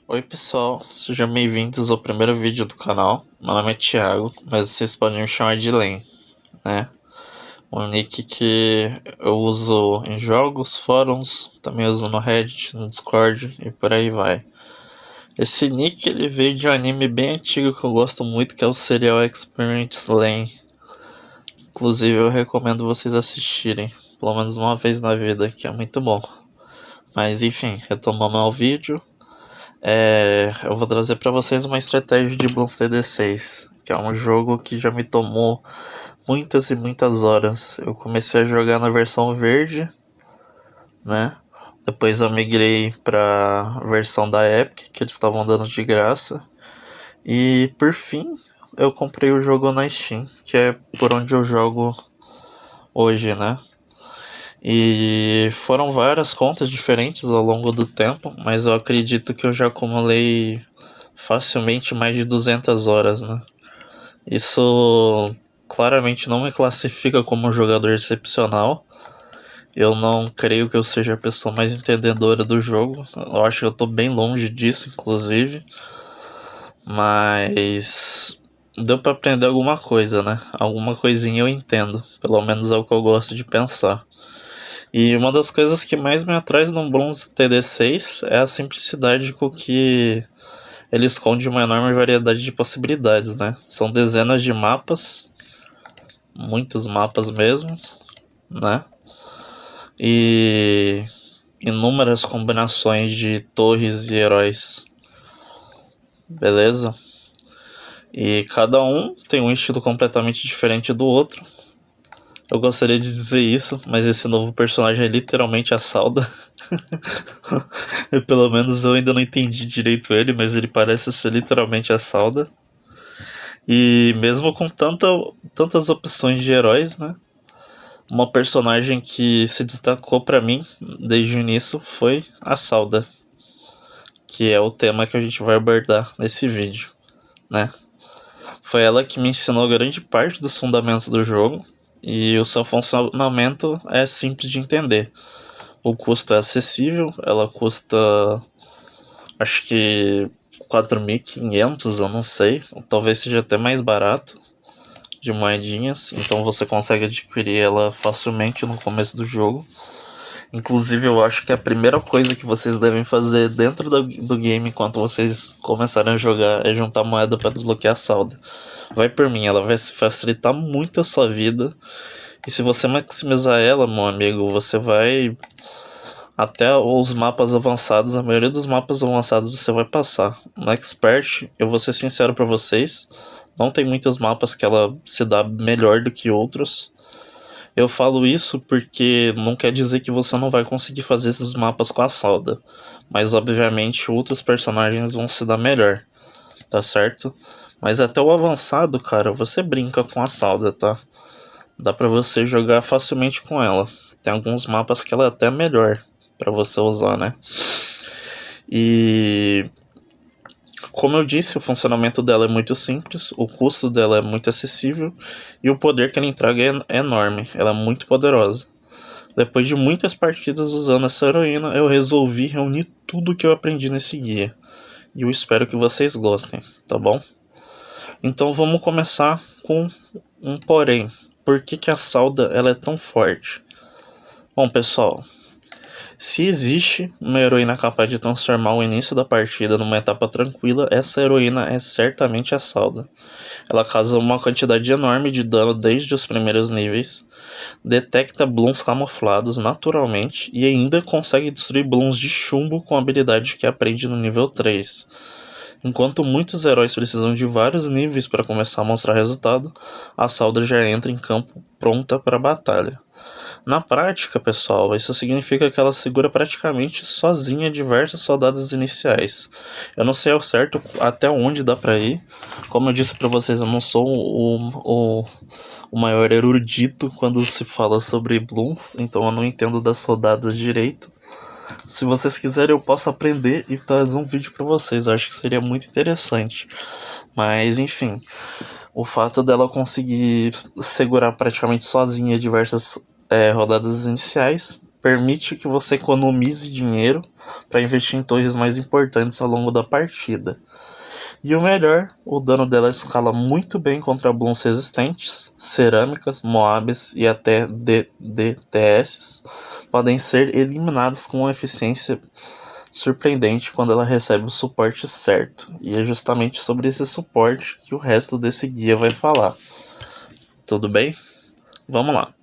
Oi pessoal, sejam bem-vindos ao primeiro vídeo do canal. Meu nome é Thiago, mas vocês podem me chamar de Len, né? Um nick que eu uso em jogos, fóruns, também uso no Reddit, no Discord e por aí vai. Esse nick ele veio de um anime bem antigo que eu gosto muito, que é o Serial Experience Len. Inclusive eu recomendo vocês assistirem, pelo menos uma vez na vida, que é muito bom. Mas enfim, retomando ao vídeo. Eu vou trazer para vocês uma estratégia de Bloons TD6, que é um jogo que já me tomou muitas e muitas horas. Eu comecei a jogar na versão verde, né? Depois eu migrei para versão da Epic, que eles estavam dando de graça. E por fim, eu comprei o jogo na Steam, que é por onde eu jogo hoje, né? E foram várias contas diferentes ao longo do tempo, mas eu acredito que eu já acumulei facilmente mais de 200 horas, né? Isso claramente não me classifica como um jogador excepcional. Eu não creio que eu seja a pessoa mais entendedora do jogo. Eu acho que eu tô bem longe disso, inclusive. Mas deu pra aprender alguma coisa, né? Alguma coisinha eu entendo. Pelo menos é o que eu gosto de pensar. E uma das coisas que mais me atrai no Bronze TD6 é a simplicidade com que ele esconde uma enorme variedade de possibilidades, né? São dezenas de mapas, muitos mapas mesmo, né? E inúmeras combinações de torres e heróis, beleza? E cada um tem um estilo completamente diferente do outro. Eu gostaria de dizer isso, mas esse novo personagem é literalmente a Salda. Pelo menos eu ainda não entendi direito ele, mas ele parece ser literalmente a Salda. E mesmo com tantas opções de heróis, né? Uma personagem que se destacou pra mim desde o início foi a Salda, que é o tema que a gente vai abordar nesse vídeo, né? Foi ela que me ensinou grande parte dos fundamentos do jogo e o seu funcionamento é simples de entender. O custo é acessível, ela custa acho que 4.500, eu não sei, talvez seja até mais barato de moedinhas, então você consegue adquirir ela facilmente no começo do jogo. Inclusive, eu acho que a primeira coisa que vocês devem fazer dentro do game enquanto vocês começarem a jogar é juntar moeda para desbloquear a salda. Vai por mim, ela vai facilitar muito a sua vida. E se você maximizar ela, meu amigo, você vai até os mapas avançados. A maioria dos mapas avançados você vai passar. No Expert, eu vou ser sincero para vocês, não tem muitos mapas que ela se dá melhor do que outros. Eu falo isso porque não quer dizer que você não vai conseguir fazer esses mapas com a Salda, mas obviamente outros personagens vão se dar melhor, tá certo? Mas até o avançado, cara, você brinca com a Salda, tá? Dá pra você jogar facilmente com ela. Tem alguns mapas que ela é até melhor pra você usar, né? E como eu disse, o funcionamento dela é muito simples, o custo dela é muito acessível e o poder que ela entrega é enorme, ela é muito poderosa. Depois de muitas partidas usando essa heroína, eu resolvi reunir tudo que eu aprendi nesse guia. E eu espero que vocês gostem, tá bom? Então vamos começar com um porém. Por que a Salda ela é tão forte? Bom, pessoal, se existe uma heroína capaz de transformar o início da partida numa etapa tranquila, essa heroína é certamente a Salda. Ela causa uma quantidade enorme de dano desde os primeiros níveis, detecta Bloons camuflados naturalmente e ainda consegue destruir Bloons de chumbo com a habilidade que aprende no nível 3. Enquanto muitos heróis precisam de vários níveis para começar a mostrar resultado, a Salda já entra em campo pronta para a batalha. Na prática, pessoal, isso significa que ela segura praticamente sozinha diversos soldados iniciais. Eu não sei ao certo até onde dá pra ir. Como eu disse pra vocês, eu não sou o maior erudito quando se fala sobre Bloons, então eu não entendo das rodadas direito. Se vocês quiserem, eu posso aprender e trazer um vídeo pra vocês. Eu acho que seria muito interessante. Mas, enfim, o fato dela conseguir segurar praticamente sozinha diversas rodadas iniciais permite que você economize dinheiro para investir em torres mais importantes ao longo da partida. E o melhor, o dano dela escala muito bem contra blooms resistentes, cerâmicas, moabs e até DDTS podem ser eliminados com uma eficiência surpreendente quando ela recebe o suporte certo. E é justamente sobre esse suporte que o resto desse guia vai falar. Tudo bem? Vamos lá.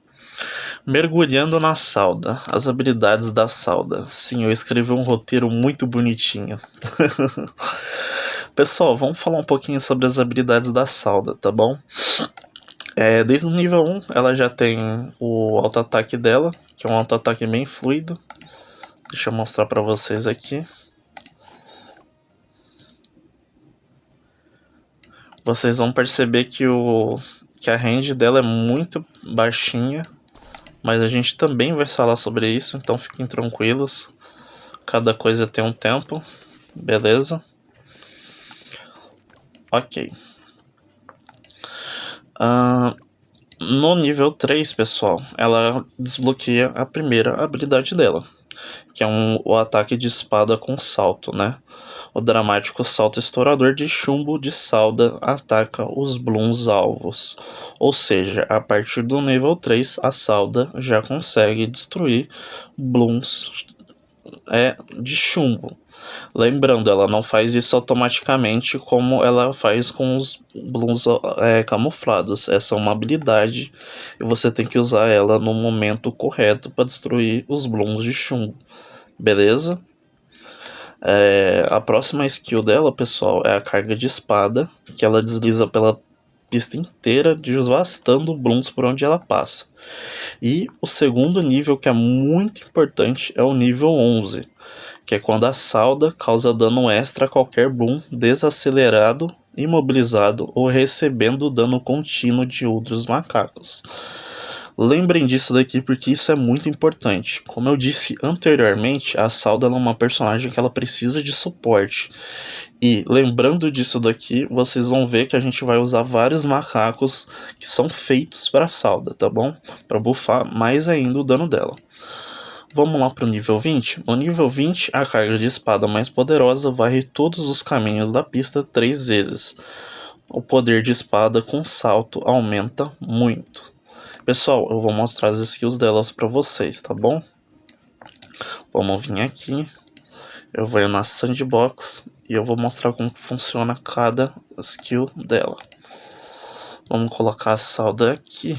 Mergulhando na Salda, as habilidades da Salda. Sim, eu escrevi um roteiro muito bonitinho. Pessoal, vamos falar um pouquinho sobre as habilidades da Salda, tá bom? Desde o nível 1, ela já tem o auto-ataque dela, que é um auto-ataque bem fluido. Deixa eu mostrar pra vocês aqui. Vocês vão perceber que a range dela é muito baixinha, mas a gente também vai falar sobre isso, então fiquem tranquilos. Cada coisa tem um tempo, beleza? Ok. No nível 3, pessoal, ela desbloqueia a primeira habilidade dela, que é o ataque de espada com salto, né? O dramático salto estourador de chumbo de Salda ataca os blooms alvos. Ou seja, a partir do nível 3, a Salda já consegue destruir blooms de chumbo. Lembrando, ela não faz isso automaticamente como ela faz com os blooms camuflados. Essa é uma habilidade e você tem que usar ela no momento correto para destruir os blooms de chumbo. Beleza? A próxima skill dela, pessoal, é a carga de espada, que ela desliza pela pista inteira, devastando blooms por onde ela passa. E o segundo nível, que é muito importante, é o nível 11, que é quando a Salda causa dano extra a qualquer bloom desacelerado, imobilizado ou recebendo dano contínuo de outros macacos. Lembrem disso daqui porque isso é muito importante. Como eu disse anteriormente, a Salda é uma personagem que ela precisa de suporte. E lembrando disso daqui, vocês vão ver que a gente vai usar vários macacos que são feitos para a Salda, tá bom? Para buffar mais ainda o dano dela. Vamos lá para o nível 20. No nível 20, a carga de espada mais poderosa varre todos os caminhos da pista 3 vezes. O poder de espada com salto aumenta muito. Pessoal, eu vou mostrar as skills delas para vocês, tá bom? Vamos vir aqui. Eu vou na Sandbox e eu vou mostrar como funciona cada skill dela. Vamos colocar a Salda aqui.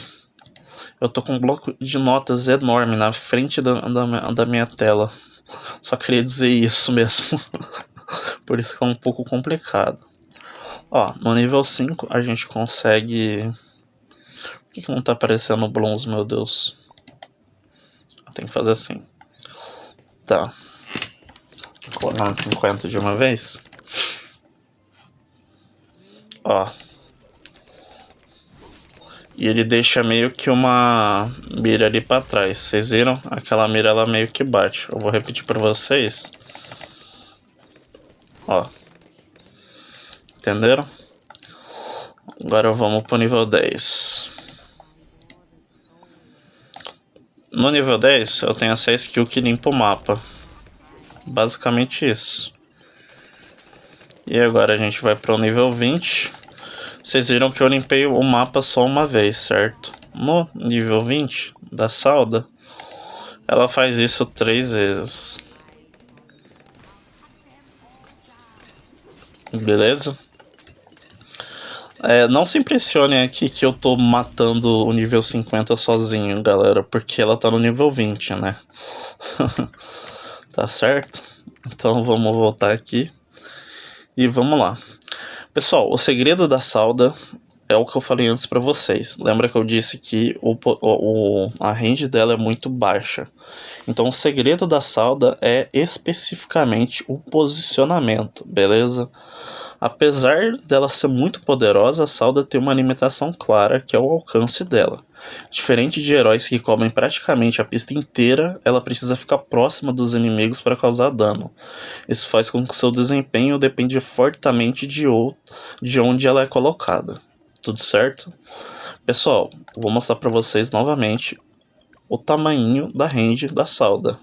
Eu tô com um bloco de notas enorme na frente da minha tela. Só queria dizer isso mesmo. Por isso que é um pouco complicado. Ó, no nível 5 a gente consegue... Por que não tá aparecendo blooms, meu Deus? Tem que fazer assim. Tá. Vou colocar 50 de uma vez. Ó. E ele deixa meio que uma mira ali pra trás. Vocês viram? Aquela mira ela meio que bate. Eu vou repetir pra vocês. Ó. Entenderam? Agora vamos pro nível 10. No nível 10 eu tenho essa skill que limpa o mapa. Basicamente isso. E agora a gente vai para o nível 20. Vocês viram que eu limpei o mapa só uma vez, certo? No nível 20 da Salda, ela faz isso 3 vezes. Beleza? Não se impressionem aqui que eu tô matando o nível 50 sozinho, galera, porque ela tá no nível 20, né? Tá certo? Então vamos voltar aqui e vamos lá. Pessoal, o segredo da Salda é o que eu falei antes pra vocês. Lembra que eu disse que a range dela é muito baixa. Então o segredo da Salda é especificamente o posicionamento, beleza? Apesar dela ser muito poderosa, a Salda tem uma limitação clara, que é o alcance dela. Diferente de heróis que cobrem praticamente a pista inteira, ela precisa ficar próxima dos inimigos para causar dano. Isso faz com que seu desempenho dependa fortemente de onde ela é colocada. Tudo certo? Pessoal, vou mostrar para vocês novamente o tamanho da range da Salda.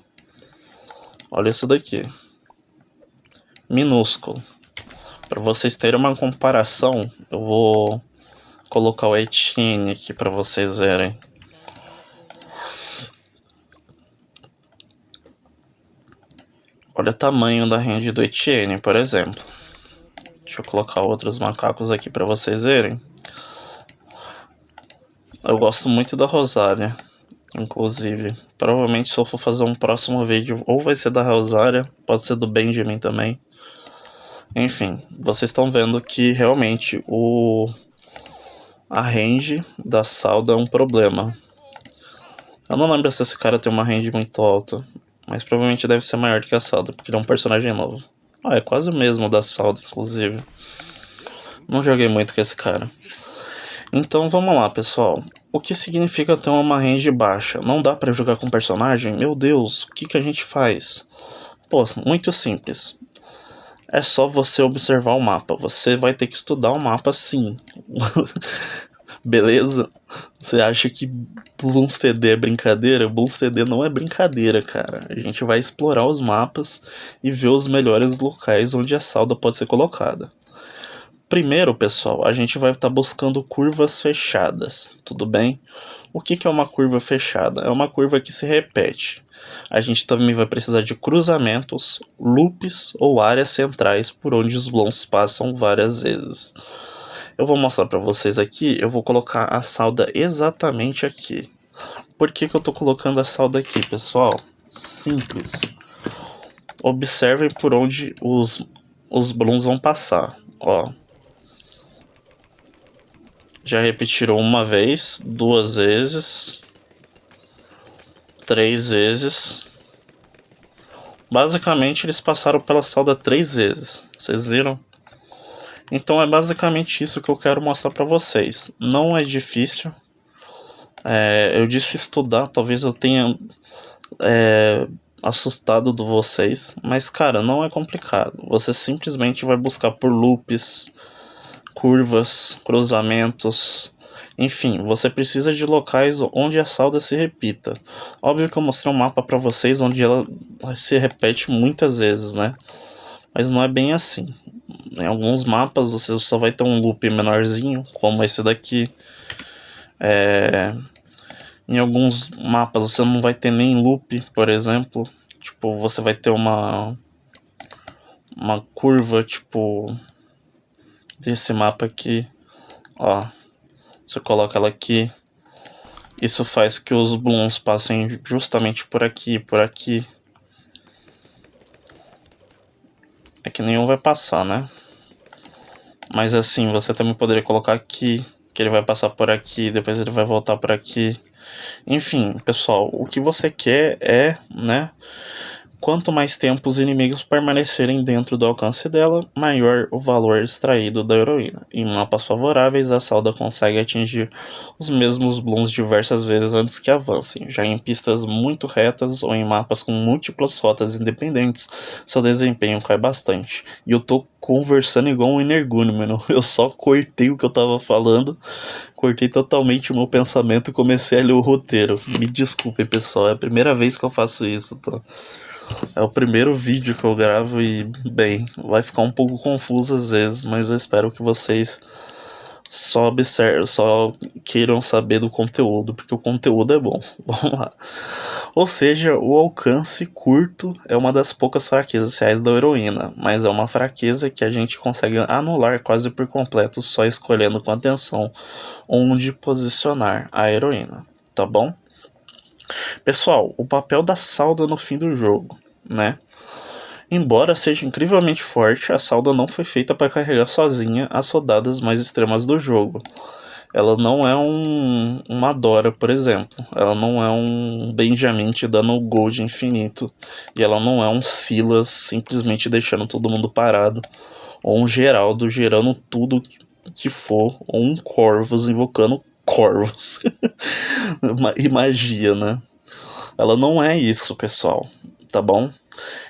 Olha isso daqui. Minúsculo. Para vocês terem uma comparação, eu vou colocar o Etienne aqui para vocês verem. Olha o tamanho da range do Etienne, por exemplo. Deixa eu colocar outros macacos aqui para vocês verem. Eu gosto muito da Rosária, inclusive. Provavelmente se eu for fazer um próximo vídeo, ou vai ser da Rosária, pode ser do Benjamin também. Enfim, vocês estão vendo que realmente a range da Salda é um problema. Eu não lembro se esse cara tem uma range muito alta, mas provavelmente deve ser maior do que a Salda, porque ele é um personagem novo. É quase o mesmo da Salda, inclusive. Não joguei muito com esse cara. Então vamos lá, pessoal. O que significa ter uma range baixa? Não dá pra jogar com personagem? Meu Deus, o que a gente faz? Pô, muito simples. É só você observar o mapa. Você vai ter que estudar o mapa sim. Beleza? Você acha que Bloons TD é brincadeira? Bloons TD não é brincadeira, cara. A gente vai explorar os mapas e ver os melhores locais onde a Salda pode ser colocada. Primeiro, pessoal, a gente vai estar buscando curvas fechadas, tudo bem? O que é uma curva fechada? É uma curva que se repete. A gente também vai precisar de cruzamentos, loops ou áreas centrais por onde os Bloons passam várias vezes. Eu vou mostrar para vocês aqui, eu vou colocar a Salda exatamente aqui. Por que eu tô colocando a Salda aqui, pessoal? Simples. Observem por onde os Bloons vão passar, ó. Já repetiram uma vez, 2 vezes, 3 vezes. Basicamente eles passaram pela Salda 3 vezes, vocês viram? Então é basicamente isso que eu quero mostrar pra vocês. Não é difícil. Eu disse estudar, talvez eu tenha assustado de vocês. Mas cara, não é complicado. Você simplesmente vai buscar por loops, curvas, cruzamentos. Enfim, você precisa de locais onde a Salda se repita. Óbvio que eu mostrei um mapa pra vocês onde ela se repete muitas vezes, né? Mas não é bem assim. Em alguns mapas você só vai ter um loop menorzinho, como esse daqui. Em alguns mapas você não vai ter nem loop, por exemplo. Tipo, você vai ter uma curva, tipo, desse mapa aqui. Ó, você coloca ela aqui. Isso faz que os Bloons passem justamente por aqui e por aqui. É que nenhum vai passar, né? Mas assim, você também poderia colocar aqui, que ele vai passar por aqui, depois ele vai voltar por aqui. Enfim, pessoal, o que você quer é, né? Quanto mais tempo os inimigos permanecerem dentro do alcance dela, maior o valor extraído da heroína. Em mapas favoráveis, a Salda consegue atingir os mesmos Bloons diversas vezes antes que avancem. Já em pistas muito retas ou em mapas com múltiplas rotas independentes, seu desempenho cai bastante. E eu tô conversando igual um energúmeno, eu só cortei o que eu tava falando, cortei totalmente o meu pensamento e comecei a ler o roteiro. Me desculpem, pessoal, é a primeira vez que eu faço isso, tá? É o primeiro vídeo que eu gravo e, bem, vai ficar um pouco confuso às vezes, mas eu espero que vocês só queiram saber do conteúdo, porque o conteúdo é bom. Vamos lá. Ou seja, o alcance curto é uma das poucas fraquezas reais da heroína, mas é uma fraqueza que a gente consegue anular quase por completo só escolhendo com atenção onde posicionar a heroína, tá bom? Pessoal, o papel da Salda no fim do jogo, né? Embora seja incrivelmente forte, a Salda não foi feita para carregar sozinha as rodadas mais extremas do jogo. Ela não é uma Dora, por exemplo. Ela não é um Benjamin te dando gold infinito. E ela não é um Silas simplesmente deixando todo mundo parado. Ou um Geraldo gerando tudo que for. Ou um Corvus invocando Corvus. E magia, né? Ela não é isso, pessoal. Tá bom?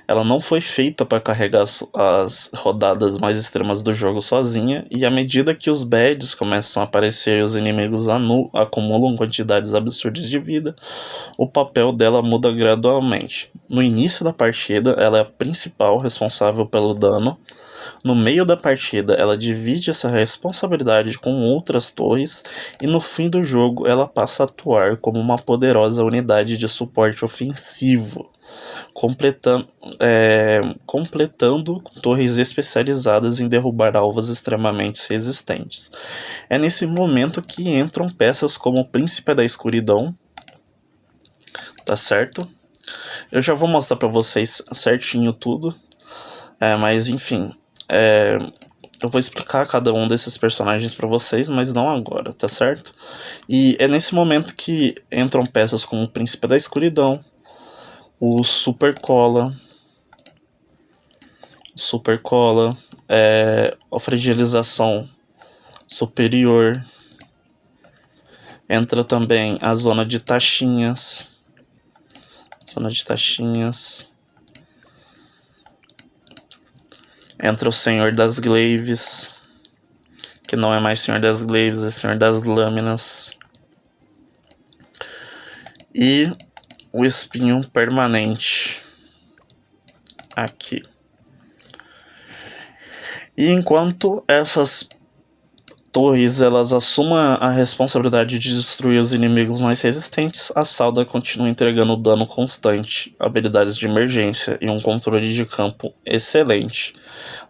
Ela não foi feita para carregar as rodadas mais extremas do jogo sozinha, e à medida que os badges começam a aparecer e os inimigos acumulam quantidades absurdas de vida, o papel dela muda gradualmente. No início da partida, ela é a principal responsável pelo dano. No meio da partida, ela divide essa responsabilidade com outras torres, e no fim do jogo, ela passa a atuar como uma poderosa unidade de suporte ofensivo, completando torres especializadas em derrubar alvos extremamente resistentes. É nesse momento que entram peças como o Príncipe da Escuridão, tá certo? Eu já vou mostrar pra vocês certinho tudo, mas enfim, eu vou explicar cada um desses personagens pra vocês, mas não agora, tá certo? E é nesse momento que entram peças como o Príncipe da Escuridão, o Super Cola, a fragilização superior, entra também a zona de taxinhas, entra o Senhor das Glaives, que não é mais Senhor das Glaives, é Senhor das Lâminas, e o espinho permanente aqui. E enquanto essas torres elas assumam a responsabilidade de destruir os inimigos mais resistentes, a Salda continua entregando dano constante, habilidades de emergência e um controle de campo excelente.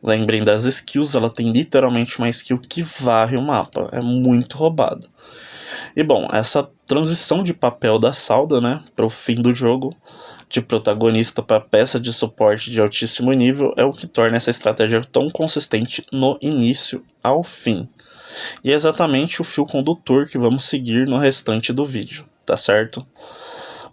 Lembrem das skills, ela tem literalmente uma skill que varre o mapa, é muito roubado. E bom, essa transição de papel da Salda, né, para o fim do jogo, de protagonista para peça de suporte de altíssimo nível, é o que torna essa estratégia tão consistente no início ao fim. E é exatamente o fio condutor que vamos seguir no restante do vídeo, tá certo?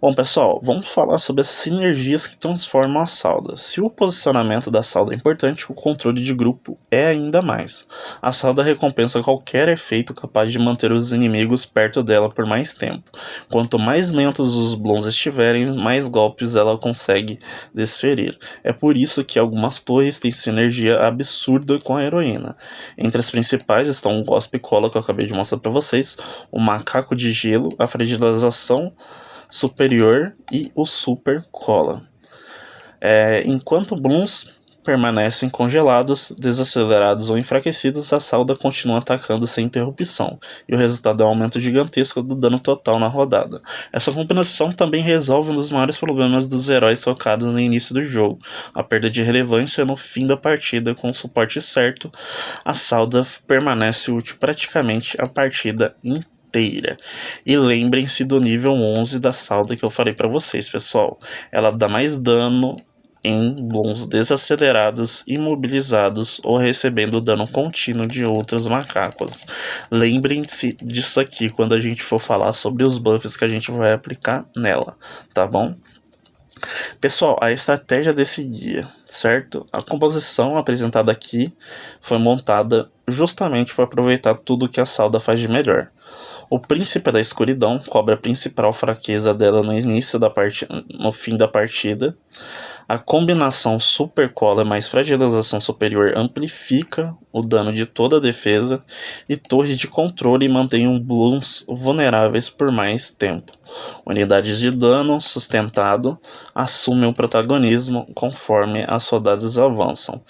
Bom pessoal, vamos falar sobre as sinergias que transformam a Salda. Se o posicionamento da Salda é importante, o controle de grupo é ainda mais. A Salda recompensa qualquer efeito capaz de manter os inimigos perto dela por mais tempo. Quanto mais lentos os blons estiverem, mais golpes ela consegue desferir. É por isso que algumas torres têm sinergia absurda com a heroína. Entre as principais estão o Gospe Cola, que eu acabei de mostrar para vocês, o Macaco de Gelo, a fragilização superior e o Super Cola. Enquanto blooms permanecem congelados, desacelerados ou enfraquecidos, a Salda continua atacando sem interrupção, e o resultado é um aumento gigantesco do dano total na rodada. Essa combinação também resolve um dos maiores problemas dos heróis focados no início do jogo, a perda de relevância no fim da partida. Com o suporte certo, a Salda permanece útil praticamente a partida inteira. E lembrem-se do nível 11 da Salda que eu falei para vocês, pessoal. Ela dá mais dano em blons desacelerados, imobilizados ou recebendo dano contínuo de outros macacos. Lembrem-se disso aqui quando a gente for falar sobre os buffs que a gente vai aplicar nela, tá bom? Pessoal, a estratégia desse guia, certo? A composição apresentada aqui foi montada justamente para aproveitar tudo que a Salda faz de melhor. O Príncipe da Escuridão cobre a principal fraqueza dela no fim da partida. A combinação Super Cola mais fragilização superior amplifica o dano de toda a defesa, e torres de controle mantêm blooms vulneráveis por mais tempo. Unidades de dano sustentado assumem o protagonismo conforme as rodadas avançam.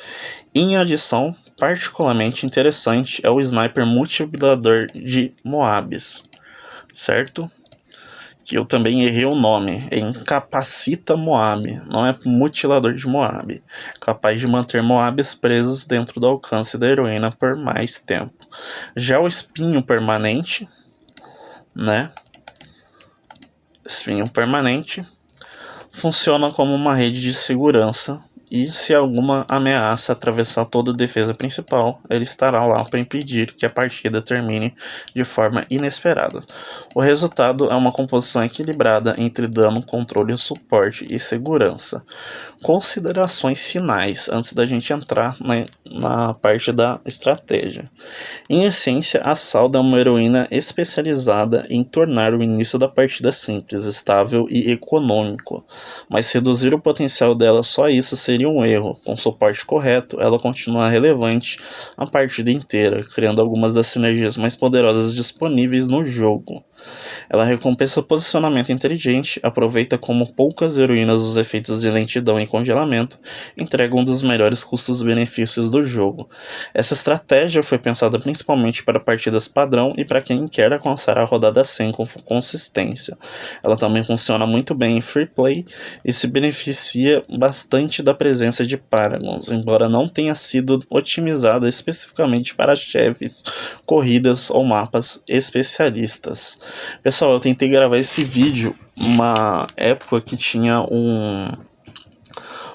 Em adição, particularmente interessante é o Sniper Multiplicador de Moabs, certo? Que eu também errei o nome, é Incapacita Moab, não é Mutilador de Moab, capaz de manter Moabs presos dentro do alcance da heroína por mais tempo. Já o Espinho Permanente, né? Espinho Permanente funciona como uma rede de segurança, e se alguma ameaça atravessar toda a defesa principal, ele estará lá para impedir que a partida termine de forma inesperada. O resultado é uma composição equilibrada entre dano, controle, suporte e segurança. Considerações finais antes da gente entrar na parte da estratégia. Em essência, a Salda é uma heroína especializada em tornar o início da partida simples, estável e econômico, mas reduzir o potencial dela só a isso seria um erro. Com suporte correto, ela continua relevante a partida inteira, criando algumas das sinergias mais poderosas disponíveis no jogo. Ela recompensa o posicionamento inteligente, aproveita como poucas heroínas os efeitos de lentidão e congelamento, entrega um dos melhores custos-benefícios do jogo. Essa estratégia foi pensada principalmente para partidas padrão e para quem quer alcançar a rodada 100 com consistência. Ela também funciona muito bem em free play e se beneficia bastante da presença de Paragons, embora não tenha sido otimizada especificamente para chefes, corridas ou mapas especialistas. Pessoal, eu tentei gravar esse vídeo uma época que tinha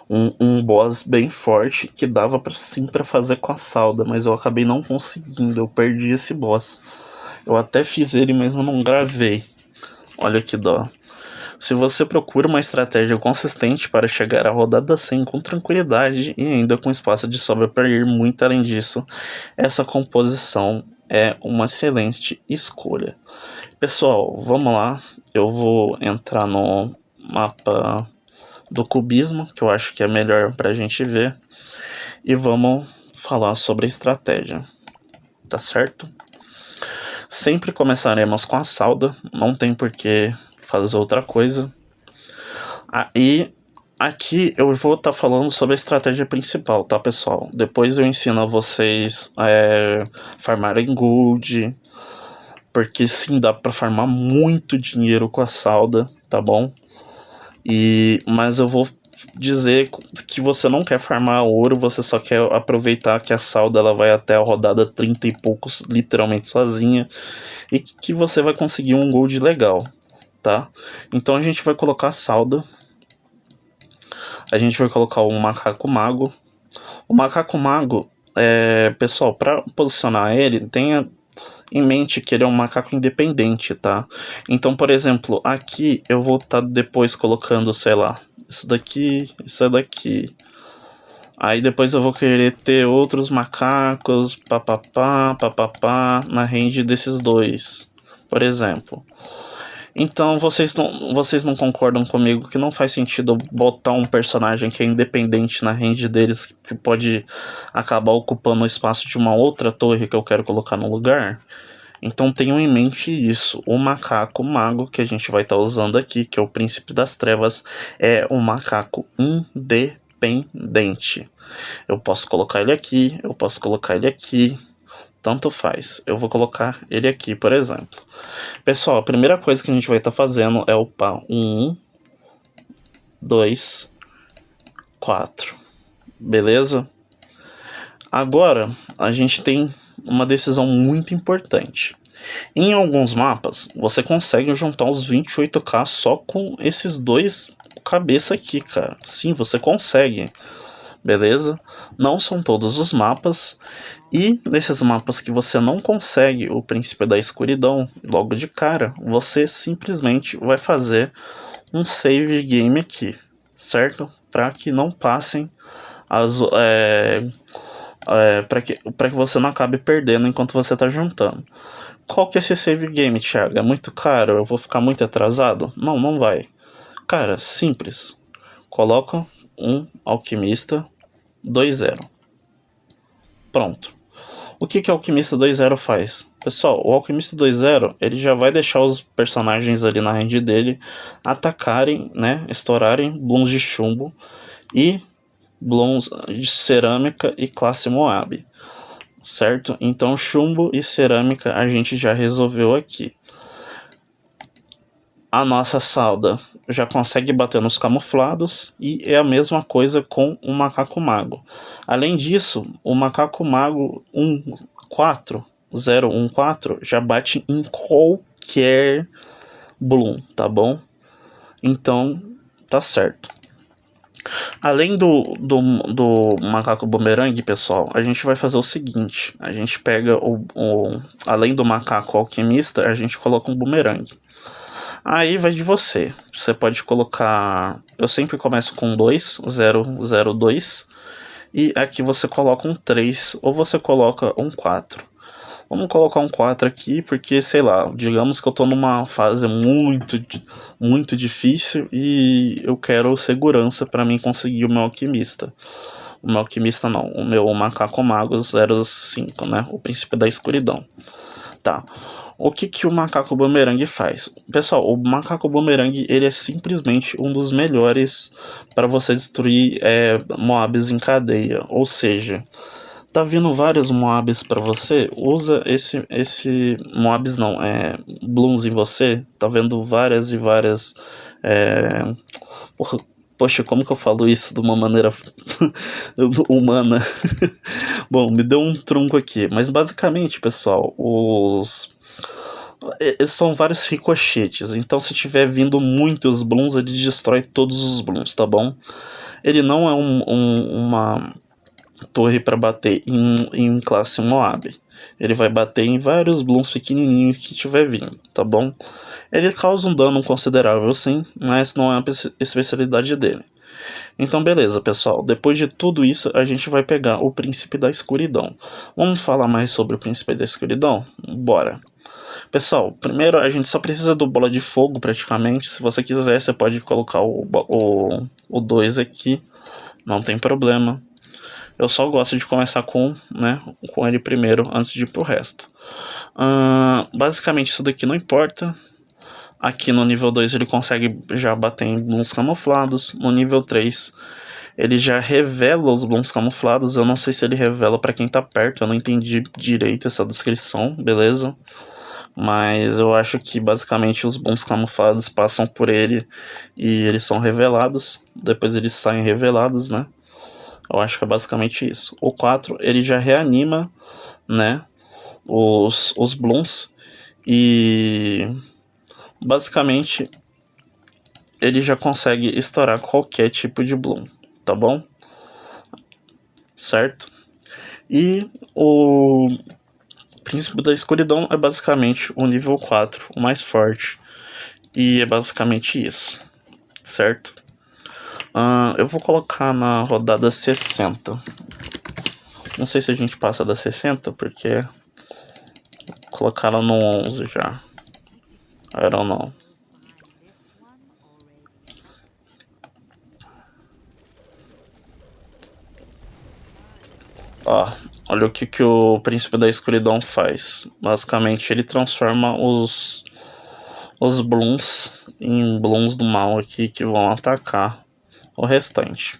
um boss bem forte que dava sim para fazer com a Salda, mas eu acabei não conseguindo, eu perdi esse boss. Eu até fiz ele, mas eu não gravei. Olha que dó. Se você procura uma estratégia consistente para chegar à rodada 100 com tranquilidade e ainda com espaço de sobra para ir muito além disso, essa composição é uma excelente escolha. Pessoal, vamos lá. Eu vou entrar no mapa do cubismo, que eu acho que é melhor para a gente ver, e vamos falar sobre a estratégia, tá certo? Sempre começaremos com a Salda, não tem por que fazer outra coisa. E aqui eu vou estar falando sobre a estratégia principal, tá, pessoal? Depois eu ensino a vocês farmarem gold, porque sim, dá pra farmar muito dinheiro com a Salda, tá bom? Mas eu vou dizer que você não quer farmar ouro, você só quer aproveitar que a Salda ela vai até a rodada 30 e poucos, literalmente sozinha, e que você vai conseguir um gold legal, tá? Então a gente vai colocar a Salda, a gente vai colocar o Macaco Mago. O Macaco Mago, pessoal, para posicionar ele, tenha em mente que ele é um macaco independente, tá? Então, por exemplo, aqui eu vou estar depois colocando, sei lá, isso daqui, isso daqui. Aí depois eu vou querer ter outros macacos, papapá, na range desses dois, por exemplo. Então vocês não concordam comigo que não faz sentido botar um personagem que é independente na range deles, que pode acabar ocupando o espaço de uma outra torre que eu quero colocar no lugar? Então tenham em mente isso. O macaco mago que a gente vai estar usando aqui, que é o príncipe das trevas, é um macaco independente. Eu posso colocar ele aqui, eu posso colocar ele aqui, tanto faz. Eu vou colocar ele aqui, por exemplo. Pessoal, a primeira coisa que a gente vai estar fazendo é upar 1, 2, 4. Beleza? Agora, a gente tem uma decisão muito importante. Em alguns mapas, você consegue juntar os 28k só com esses dois cabeça aqui, cara. Sim, você consegue. Beleza? Não são todos os mapas. E nesses mapas que você não consegue o Príncipe da Escuridão logo de cara, você simplesmente vai fazer um save game aqui, certo? Para que não passem para que você não acabe perdendo enquanto você está juntando. Qual que é esse save game, Thiago? É muito caro? Eu vou ficar muito atrasado? Não, não vai. Cara, simples. Coloca um alquimista 2.0. Pronto. O que o Alquimista 2.0 faz? Pessoal, o Alquimista 2.0 ele já vai deixar os personagens ali na range dele atacarem, né, estourarem blooms de chumbo e blooms de cerâmica e classe Moab, certo? Então chumbo e cerâmica a gente já resolveu aqui. A nossa Salda já consegue bater nos camuflados e é a mesma coisa com o Macaco Mago. Além disso, o Macaco Mago 014 já bate em qualquer bloom, tá bom? Então, tá certo. Além do Macaco Boomerang, pessoal, a gente vai fazer o seguinte. A gente pega além do Macaco Alquimista, a gente coloca um Boomerang. Aí vai de você. Você pode colocar... Eu sempre começo com 2, 0, 0, 2. E aqui você coloca um 3 ou você coloca um 4. Vamos colocar um 4 aqui, porque, sei lá, digamos que eu tô numa fase muito difícil e eu quero segurança para mim conseguir o meu alquimista. O meu alquimista não, o meu macaco mago 05, né? O príncipe da escuridão. Tá. O que o macaco bumerangue faz? Pessoal, o macaco bumerangue ele é simplesmente um dos melhores para você destruir mobs em cadeia. Ou seja, tá vindo vários mobs para você, usa esse mobs não, blooms em você, tá vendo várias e várias poxa, como que eu falo isso de uma maneira humana? Bom, me deu um trunco aqui, mas basicamente, pessoal, são vários ricochetes, então se tiver vindo muitos blooms, ele destrói todos os blooms, tá bom? Ele não é uma torre para bater em classe Moab. Ele vai bater em vários blooms pequenininhos que tiver vindo, tá bom? Ele causa um dano considerável sim, mas não é a especialidade dele. Então beleza, pessoal, depois de tudo isso a gente vai pegar o Príncipe da Escuridão. Vamos falar mais sobre o Príncipe da Escuridão? Bora! Pessoal, primeiro a gente só precisa do Bola de Fogo praticamente. Se você quiser, você pode colocar o 2 aqui, não tem problema. Eu só gosto de começar com ele primeiro, antes de ir pro resto. Basicamente isso daqui não importa. Aqui no nível 2 ele consegue já bater em blooms camuflados. No nível 3 ele já revela os blooms camuflados. Eu não sei se ele revela para quem tá perto, eu não entendi direito essa descrição, beleza? Mas eu acho que basicamente os blooms camuflados passam por ele e eles são revelados. Depois eles saem revelados, né? Eu acho que é basicamente isso. O 4, ele já reanima, né, os blooms. E basicamente ele já consegue estourar qualquer tipo de bloom, tá bom? Certo? E o Príncipe da Escuridão é basicamente o nível 4, o mais forte. E é basicamente isso, certo? Eu vou colocar na rodada 60. Não sei se a gente passa da 60, porque colocaram no 11 já. I don't know. Olha o que o Príncipe da Escuridão faz. Basicamente ele transforma os blooms em blooms do mal aqui que vão atacar o restante.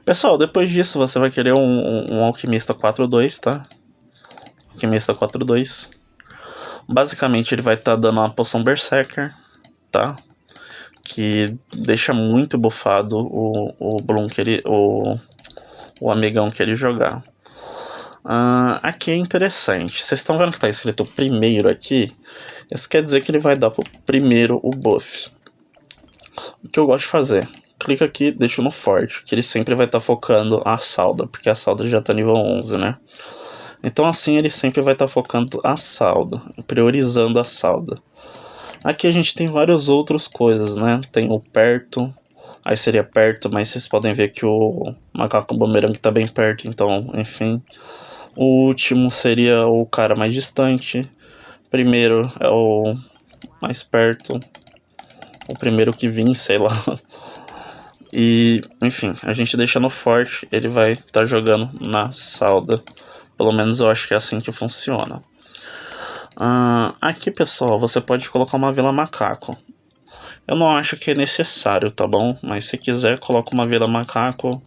Pessoal, depois disso você vai querer um Alquimista 4-2, tá? Alquimista 4-2. Basicamente ele vai estar dando uma poção Berserker, tá? Que deixa muito buffado o Bloom que ele... o amigão que ele jogar. Aqui é interessante. Vocês estão vendo que está escrito primeiro aqui? Isso quer dizer que ele vai dar pro primeiro o buff. O que eu gosto de fazer? Clica aqui, deixa no forte, que ele sempre vai estar focando a Salda, porque a Salda já está nível 11, né? Então assim ele sempre vai estar focando a Salda, priorizando a Salda. Aqui a gente tem várias outras coisas, né? Tem o perto, aí seria perto, mas vocês podem ver que o macaco bumerangue está bem perto, então, enfim. O último seria o cara mais distante. Primeiro é o mais perto. O primeiro que vir, sei lá. E, enfim, a gente deixa no forte, ele vai estar jogando na Salda. Pelo menos eu acho que é assim que funciona. Aqui, pessoal, você pode colocar uma Vila Macaco. Eu não acho que é necessário, tá bom? Mas se quiser, coloca uma Vila Macaco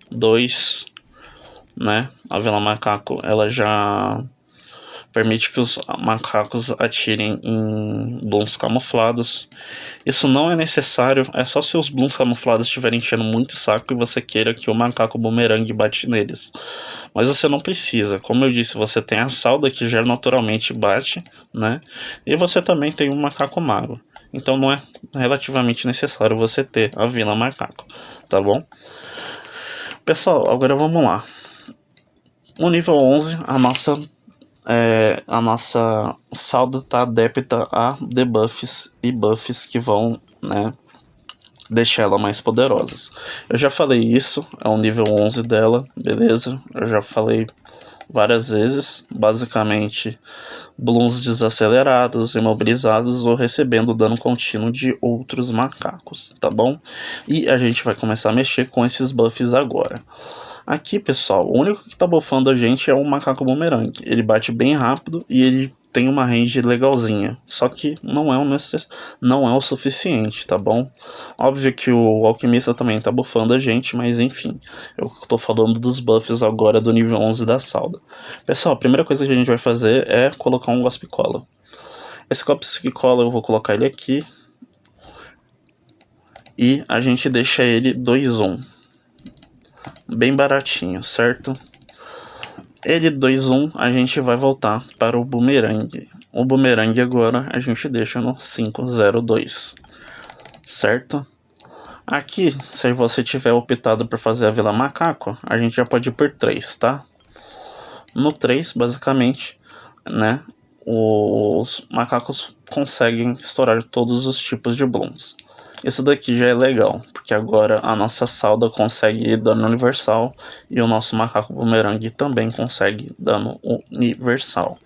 2, né? A Vila Macaco, ela já permite que os macacos atirem em blooms camuflados. Isso não é necessário, é só se os blooms camuflados estiverem enchendo muito saco e você queira que o macaco bumerangue bate neles. Mas você não precisa, como eu disse, você tem a Salda que já naturalmente bate, né? E você também tem um macaco mago. Então não é relativamente necessário você ter a Vila Macaco, tá bom? Pessoal, agora vamos lá. No nível 11, a nossa Salda está adepta a debuffs e buffs que vão, né, deixar ela mais poderosa. Eu já falei isso, é o nível 11 dela, beleza? Eu já falei várias vezes, basicamente blooms desacelerados, imobilizados ou recebendo dano contínuo de outros macacos, tá bom? E a gente vai começar a mexer com esses buffs agora. Aqui, pessoal, o único que tá buffando a gente é o macaco boomerang. Ele bate bem rápido e ele tem uma range legalzinha, só que não é o suficiente, tá bom? Óbvio que o alquimista também tá buffando a gente, mas enfim, eu tô falando dos buffs agora do nível 11 da Salda. Pessoal, a primeira coisa que a gente vai fazer é colocar um Gospcola. Esse Gospcola eu vou colocar ele aqui e a gente deixa ele 2-1, bem baratinho, certo? Ele 2-1, a gente vai voltar para o Boomerang. O Boomerang agora a gente deixa no 5-0-2, certo? Aqui, se você tiver optado por fazer a Vila Macaco, a gente já pode ir por 3, tá? No 3, basicamente, né, os macacos conseguem estourar todos os tipos de blooms. Isso daqui já é legal, porque agora a nossa Salda consegue dano universal e o nosso macaco boomerang também consegue dano universal.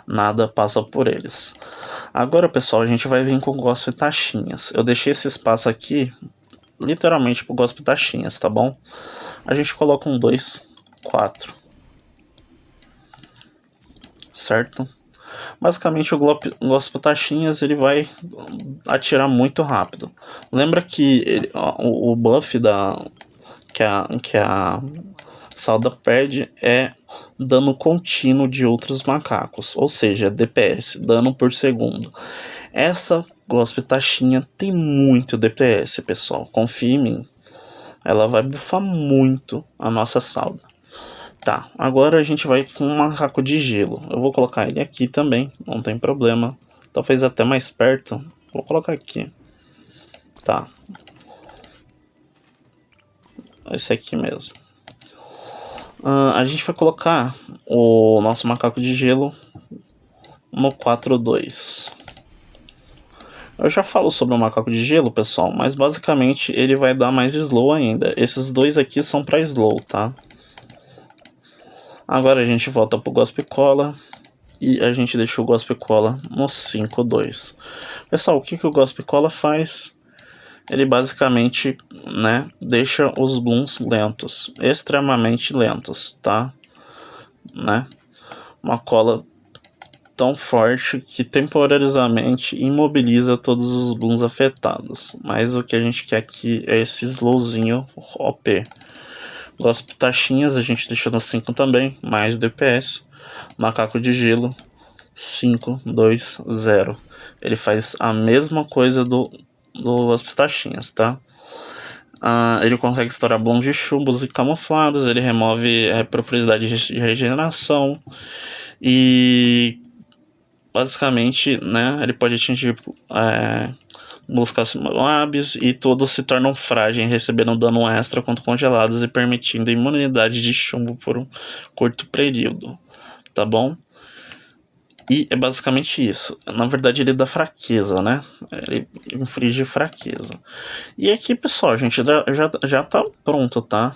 Nada passa por eles. Agora, pessoal, a gente vai vir com o Gospe Taxinhas. Eu deixei esse espaço aqui literalmente pro Gospe Taxinhas, tá bom? A gente coloca um 2, 4. Certo? Basicamente o Gospe Taxinhas ele vai atirar muito rápido. Lembra que o buff que a Salda perde é dano contínuo de outros macacos, ou seja, DPS, dano por segundo. Essa Gospe Taxinha tem muito DPS, pessoal, confia em mim. Ela vai buffar muito a nossa Salda. Tá, agora a gente vai com um macaco de gelo. Eu vou colocar ele aqui também, não tem problema. Talvez até mais perto. Vou colocar aqui. Tá. Esse aqui mesmo. A gente vai colocar o nosso macaco de gelo no 4-2. Eu já falo sobre o macaco de gelo, pessoal, mas basicamente ele vai dar mais slow ainda. Esses dois aqui são para slow, tá? Agora a gente volta pro Gospcola e a gente deixa o Gospcola no 5-2. Pessoal, o que o Gospcola faz? Ele basicamente, né, deixa os blooms lentos, extremamente lentos, tá? Né? Uma cola tão forte que temporariamente imobiliza todos os blooms afetados. Mas o que a gente quer aqui é esse slowzinho OP. Gospe Taxinhas a gente deixa no 5 também, mais DPS. Macaco de gelo, 5-2-0. Ele faz a mesma coisa do Gospe Taxinhas, tá? Ele consegue estourar blooms de chumbos e camuflados, ele remove propriedade de regeneração. E basicamente, né, ele pode atingir moscas lábios e todos se tornam frágeis, recebendo dano extra quando congelados e permitindo imunidade de chumbo por um curto período, tá bom? E é basicamente isso. Na verdade ele dá fraqueza, né? Ele inflige fraqueza. E aqui, pessoal, a gente já tá pronto, tá?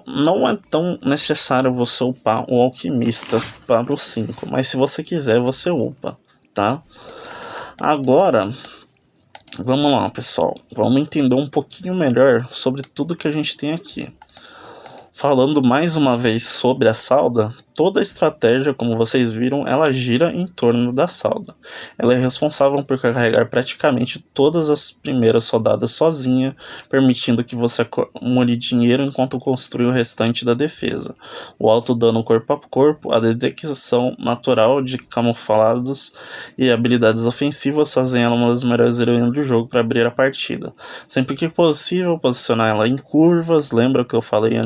Não é tão necessário você upar o alquimista para o 5, mas se você quiser você upa, tá? Agora, vamos lá, pessoal. Vamos entender um pouquinho melhor sobre tudo que a gente tem aqui. Falando mais uma vez sobre a Salda, toda a estratégia, como vocês viram, ela gira em torno da Salda. Ela é responsável por carregar praticamente todas as primeiras rodadas sozinha, permitindo que você acumule dinheiro enquanto construi o restante da defesa. O alto dano corpo a corpo, a detecção natural de camuflados e habilidades ofensivas fazem ela uma das melhores heroínas do jogo para abrir a partida. Sempre que possível, posicionar ela em curvas, lembra que eu falei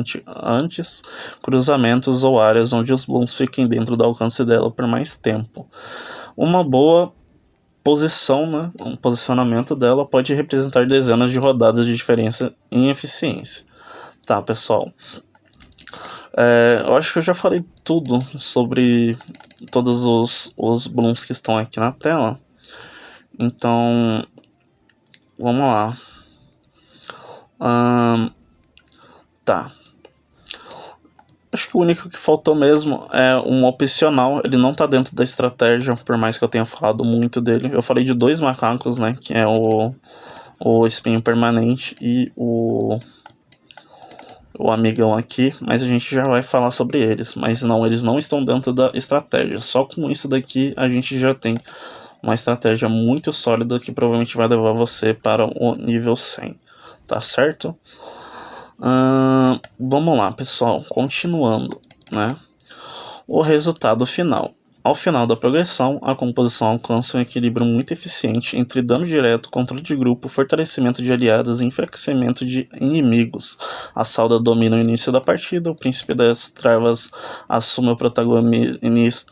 antes, cruzamentos ou áreas onde os blooms fiquem dentro do alcance dela por mais tempo. Uma boa posição, né, um posicionamento dela pode representar dezenas de rodadas de diferença em eficiência. Tá, pessoal? Eu acho que eu já falei tudo sobre todos os blooms que estão aqui na tela. Então, Vamos lá. Tá. Acho que o único que faltou mesmo é um opcional. Ele não tá dentro da estratégia, por mais que eu tenha falado muito dele. Eu falei de 2 macacos, né? Que é o espinho permanente e o amigão aqui, mas a gente já vai falar sobre eles. Mas não, eles não estão dentro da estratégia. Só com isso daqui a gente já tem uma estratégia muito sólida que provavelmente vai levar você para o nível 100, tá certo? Vamos lá, pessoal, continuando, né? O resultado final. Ao final da progressão, a composição alcança um equilíbrio muito eficiente entre dano direto, controle de grupo, fortalecimento de aliados e enfraquecimento de inimigos. A Salda domina o início da partida, o Príncipe das Trevas assume o protagonismo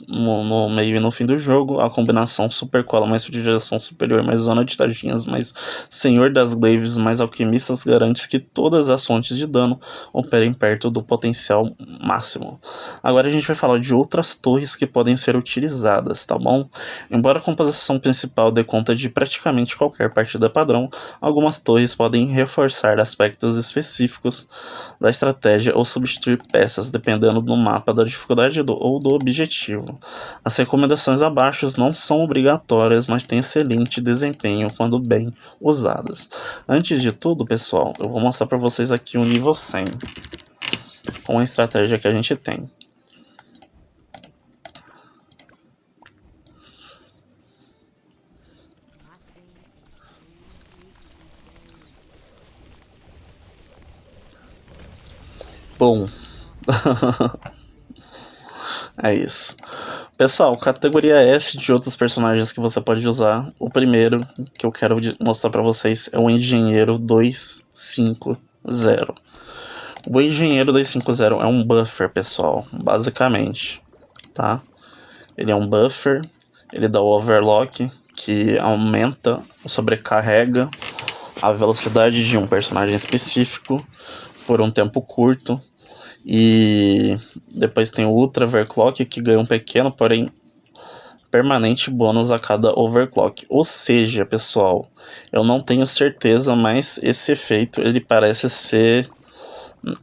no meio e no fim do jogo, a combinação Super Cola mais direção superior mais Zona de Tadinhas mais Senhor das Glaives mais Alquimistas garante que todas as fontes de dano operem perto do potencial máximo. Agora a gente vai falar de outras torres que podem ser utilizadas, tá bom? Embora a composição principal dê conta de praticamente qualquer partida padrão, algumas torres podem reforçar aspectos específicos da estratégia ou substituir peças, dependendo do mapa, da dificuldade ou do objetivo. As recomendações abaixo não são obrigatórias, mas têm excelente desempenho quando bem usadas. Antes de tudo, pessoal, eu vou mostrar para vocês aqui o nível 100, com a estratégia que a gente tem. Bom, é isso. Pessoal, categoria S de outros personagens que você pode usar. O primeiro que eu quero mostrar para vocês é o Engenheiro 250. O Engenheiro 250 é um buffer, pessoal, basicamente, tá? Ele é um buffer, ele dá o overlock, que aumenta, sobrecarrega a velocidade de um personagem específico por um tempo curto. E depois tem o Ultra Overclock, que ganha um pequeno, porém permanente bônus a cada overclock. Ou seja, pessoal, eu não tenho certeza, mas esse efeito ele parece ser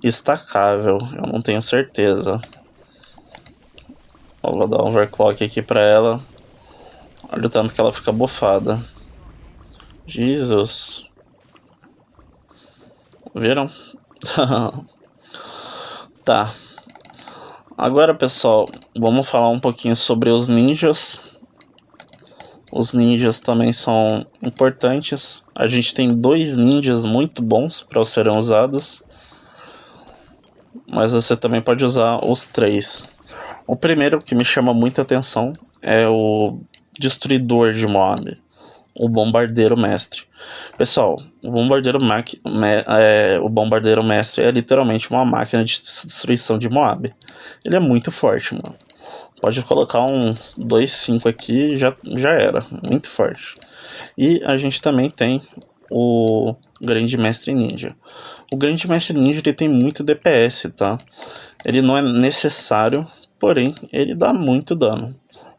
estacável. Eu não tenho certeza. Eu vou dar um overclock aqui pra ela. Olha o tanto que ela fica bufada. Jesus. Viram? Tá. Agora, pessoal, vamos falar um pouquinho sobre os ninjas. Os ninjas também são importantes. A gente tem 2 ninjas muito bons para serem usados, mas você também pode usar os 3. O primeiro que me chama muita atenção é o Destruidor de Moab, o Bombardeiro Mestre. Pessoal, o Bombardeiro Mestre é literalmente uma máquina de destruição de Moab. Ele é muito forte, mano. Pode colocar uns 2-5 aqui, já era. Muito forte. E a gente também tem o Grande Mestre Ninja. O Grande Mestre Ninja ele tem muito DPS, tá? Ele não é necessário, porém ele dá muito dano.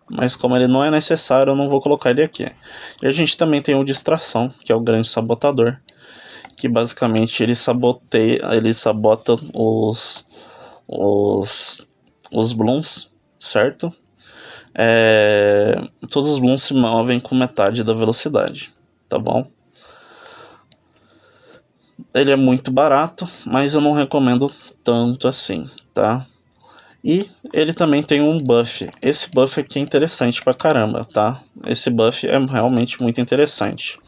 Mas como ele não é necessário, eu não vou colocar ele aqui. E a gente também tem o Distração, que é o Grande Sabotador. Que basicamente ele sabota os Blooms, certo? Todos os Blooms se movem com metade da velocidade, tá bom? Ele é muito barato, mas eu não recomendo tanto assim, tá? E ele também tem um buff. Esse buff aqui é interessante pra caramba, tá? Esse buff é realmente muito interessante.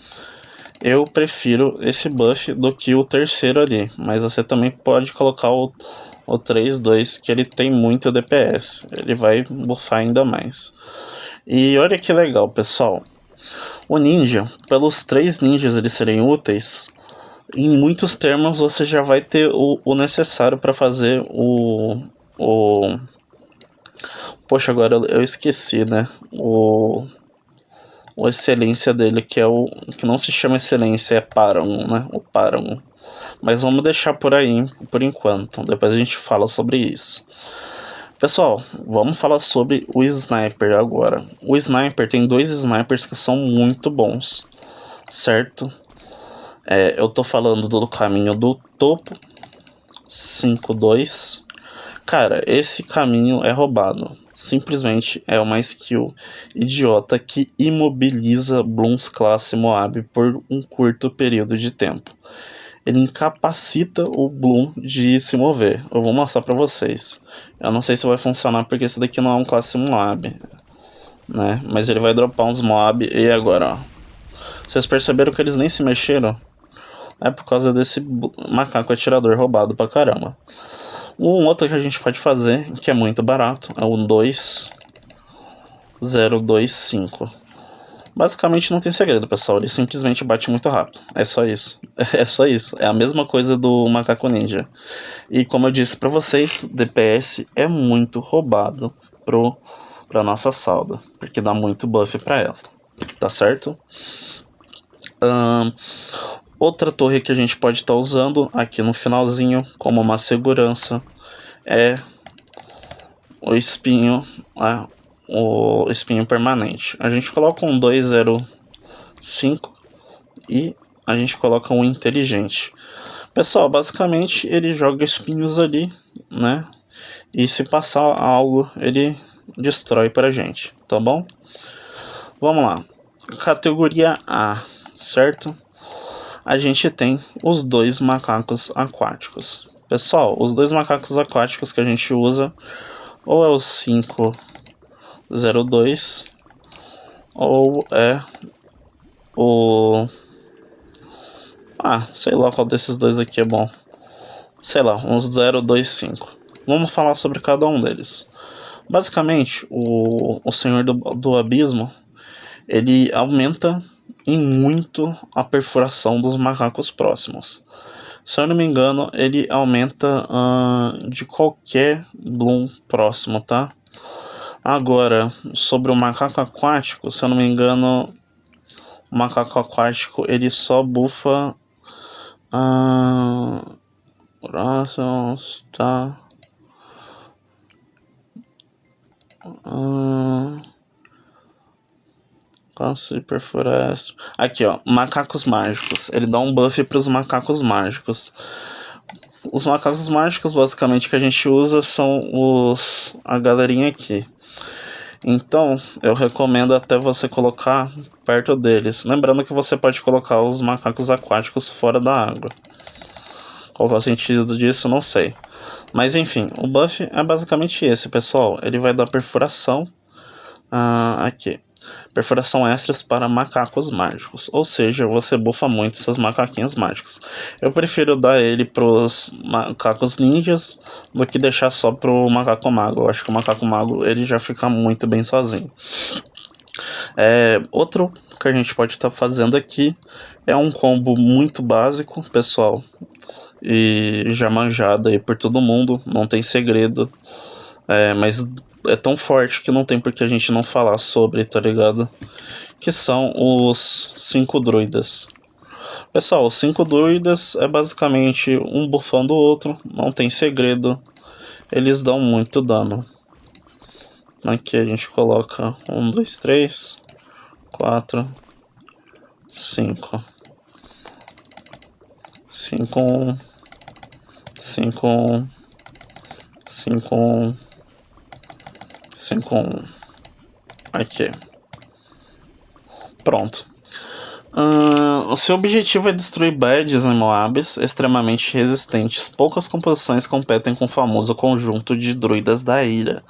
Eu prefiro esse buff do que o terceiro ali, mas você também pode colocar o 3-2, que ele tem muito DPS. Ele vai buffar ainda mais. E olha que legal, pessoal. O ninja, pelos 3 ninjas eles serem úteis, em muitos termos você já vai ter o necessário para fazer Poxa, agora eu esqueci, né? O excelência dele, que é o que não se chama excelência, é Param, né? O Param. Mas vamos deixar por aí, por enquanto. Depois a gente fala sobre isso. Pessoal, vamos falar sobre o Sniper agora. O Sniper tem 2 Snipers que são muito bons, certo? Eu tô falando do caminho do topo, 5-2. Cara, esse caminho é roubado. Simplesmente é uma skill idiota que imobiliza Blooms classe Moab por um curto período de tempo. Ele incapacita o Bloom de se mover. Eu vou mostrar pra vocês. Eu não sei se vai funcionar porque esse daqui não é um classe Moab, né? Mas ele vai dropar uns Moab. E agora, ó. Vocês perceberam que eles nem se mexeram? É por causa desse macaco atirador roubado pra caramba. Um outro que a gente pode fazer, que é muito barato, é o 2025. Basicamente não tem segredo, pessoal. Ele simplesmente bate muito rápido. É só isso. É só isso. É a mesma coisa do macaco ninja. E como eu disse pra vocês, DPS é muito roubado pra nossa salda. Porque dá muito buff pra ela. Tá certo? Outra torre que a gente pode estar usando aqui no finalzinho como uma segurança é o espinho, o espinho permanente. A gente coloca um 205 e a gente coloca um inteligente. Pessoal, basicamente ele joga espinhos ali, né? E se passar algo, ele destrói pra gente, tá bom? Vamos lá. Categoria A, certo? A gente tem os dois macacos aquáticos. Pessoal, os dois macacos aquáticos que a gente usa ou é o 502 ou é o... sei lá qual desses dois aqui é bom. Sei lá, uns 025. Vamos falar sobre cada um deles. Basicamente, o Senhor do Abismo, ele aumenta em muito a perfuração dos macacos próximos. Se eu não me engano, ele aumenta de qualquer Bloom próximo, tá? Agora, sobre o macaco aquático, se eu não me engano, o macaco aquático ele só bufa próximos, tá? Câncer perfurestro. Aqui, ó, macacos mágicos. Ele dá um buff para os macacos mágicos. Os macacos mágicos, basicamente, que a gente usa são a galerinha aqui. Então, eu recomendo até você colocar perto deles. Lembrando que você pode colocar os macacos aquáticos fora da água. Qual é o sentido disso? Não sei. Mas enfim, o buff é basicamente esse, pessoal. Ele vai dar perfuração aqui. Perfuração extras para macacos mágicos. Ou seja, você bufa muito seus macaquinhos mágicos. Eu prefiro dar ele pros macacos ninjas do que deixar só pro macaco mago. Eu acho que o macaco mago ele já fica muito bem sozinho. Outro que a gente pode estar fazendo aqui é um combo muito básico, pessoal. E já manjado aí por todo mundo. Não tem segredo. Mas é tão forte que não tem por que a gente não falar sobre, tá ligado? Que são os 5 druidas. Pessoal, os 5 druidas é basicamente um bufando o outro, não tem segredo. Eles dão muito dano. Aqui a gente coloca 1, 2, 3, 4, 5. 5, 1, 5, 1, 5, 1. 5-1. Aqui. Pronto. O seu objetivo é destruir badges em Moabs extremamente resistentes. Poucas composições competem com o famoso conjunto de druidas da ilha.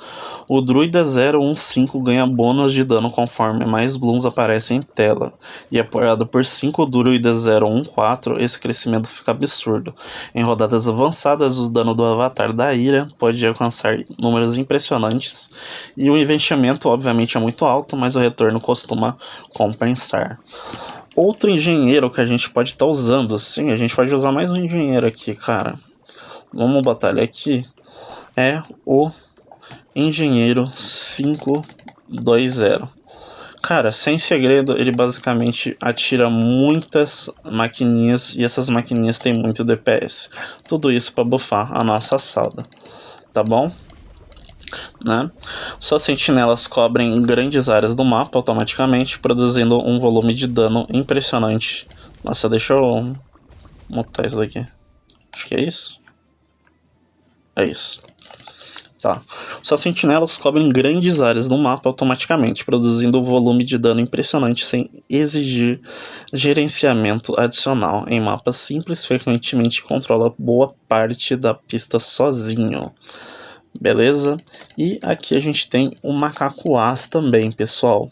O druida 015 ganha bônus de dano conforme mais blooms aparecem em tela. E apoiado por 5 druidas 014, esse crescimento fica absurdo. Em rodadas avançadas, o dano do avatar da ilha pode alcançar números impressionantes. E o investimento, obviamente, é muito alto, mas o retorno costuma compensar. Outro engenheiro que a gente pode estar usando, sim, a gente pode usar mais um engenheiro aqui, cara. Vamos botar ele aqui. É o engenheiro 520. Cara, sem segredo, ele basicamente atira muitas maquininhas e essas maquininhas têm muito DPS. Tudo isso para buffar a nossa salda, tá bom? Né? Suas sentinelas cobrem grandes áreas do mapa automaticamente, produzindo um volume de dano impressionante Nossa, deixa eu mutar isso daqui. Acho que é isso. É isso. Tá. Suas sentinelas cobrem grandes áreas no mapa automaticamente, produzindo um volume de dano impressionante sem exigir gerenciamento adicional. Em mapas simples, frequentemente controla boa parte da pista sozinho. Beleza? E aqui a gente tem o Macaco As também, pessoal.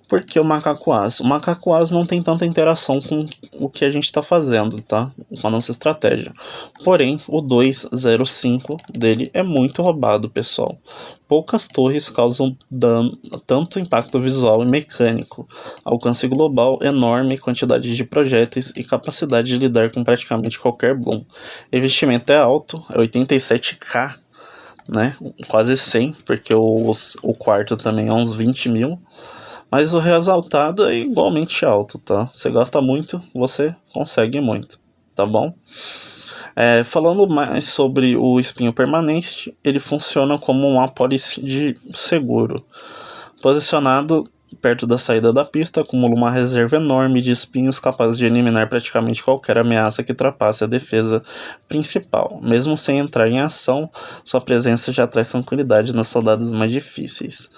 Por que o Macaco As? O Macaco As não tem tanta interação com o que a gente está fazendo, tá? Com a nossa estratégia. Porém, o 205 dele é muito roubado, pessoal. Poucas torres causam dano, tanto impacto visual e mecânico, alcance global enorme, quantidade de projéteis e capacidade de lidar com praticamente qualquer bloom. O investimento é alto, é 87k, né? Quase 100, porque o quarto também é uns 20 mil. Mas o ressaltado é igualmente alto, tá? Você gasta muito, você consegue muito, tá bom? Falando mais sobre o espinho permanente, ele funciona como um apólice de seguro. Posicionado perto da saída da pista, acumula uma reserva enorme de espinhos capaz de eliminar praticamente qualquer ameaça que ultrapasse a defesa principal. Mesmo sem entrar em ação, sua presença já traz tranquilidade nas soldados mais difíceis.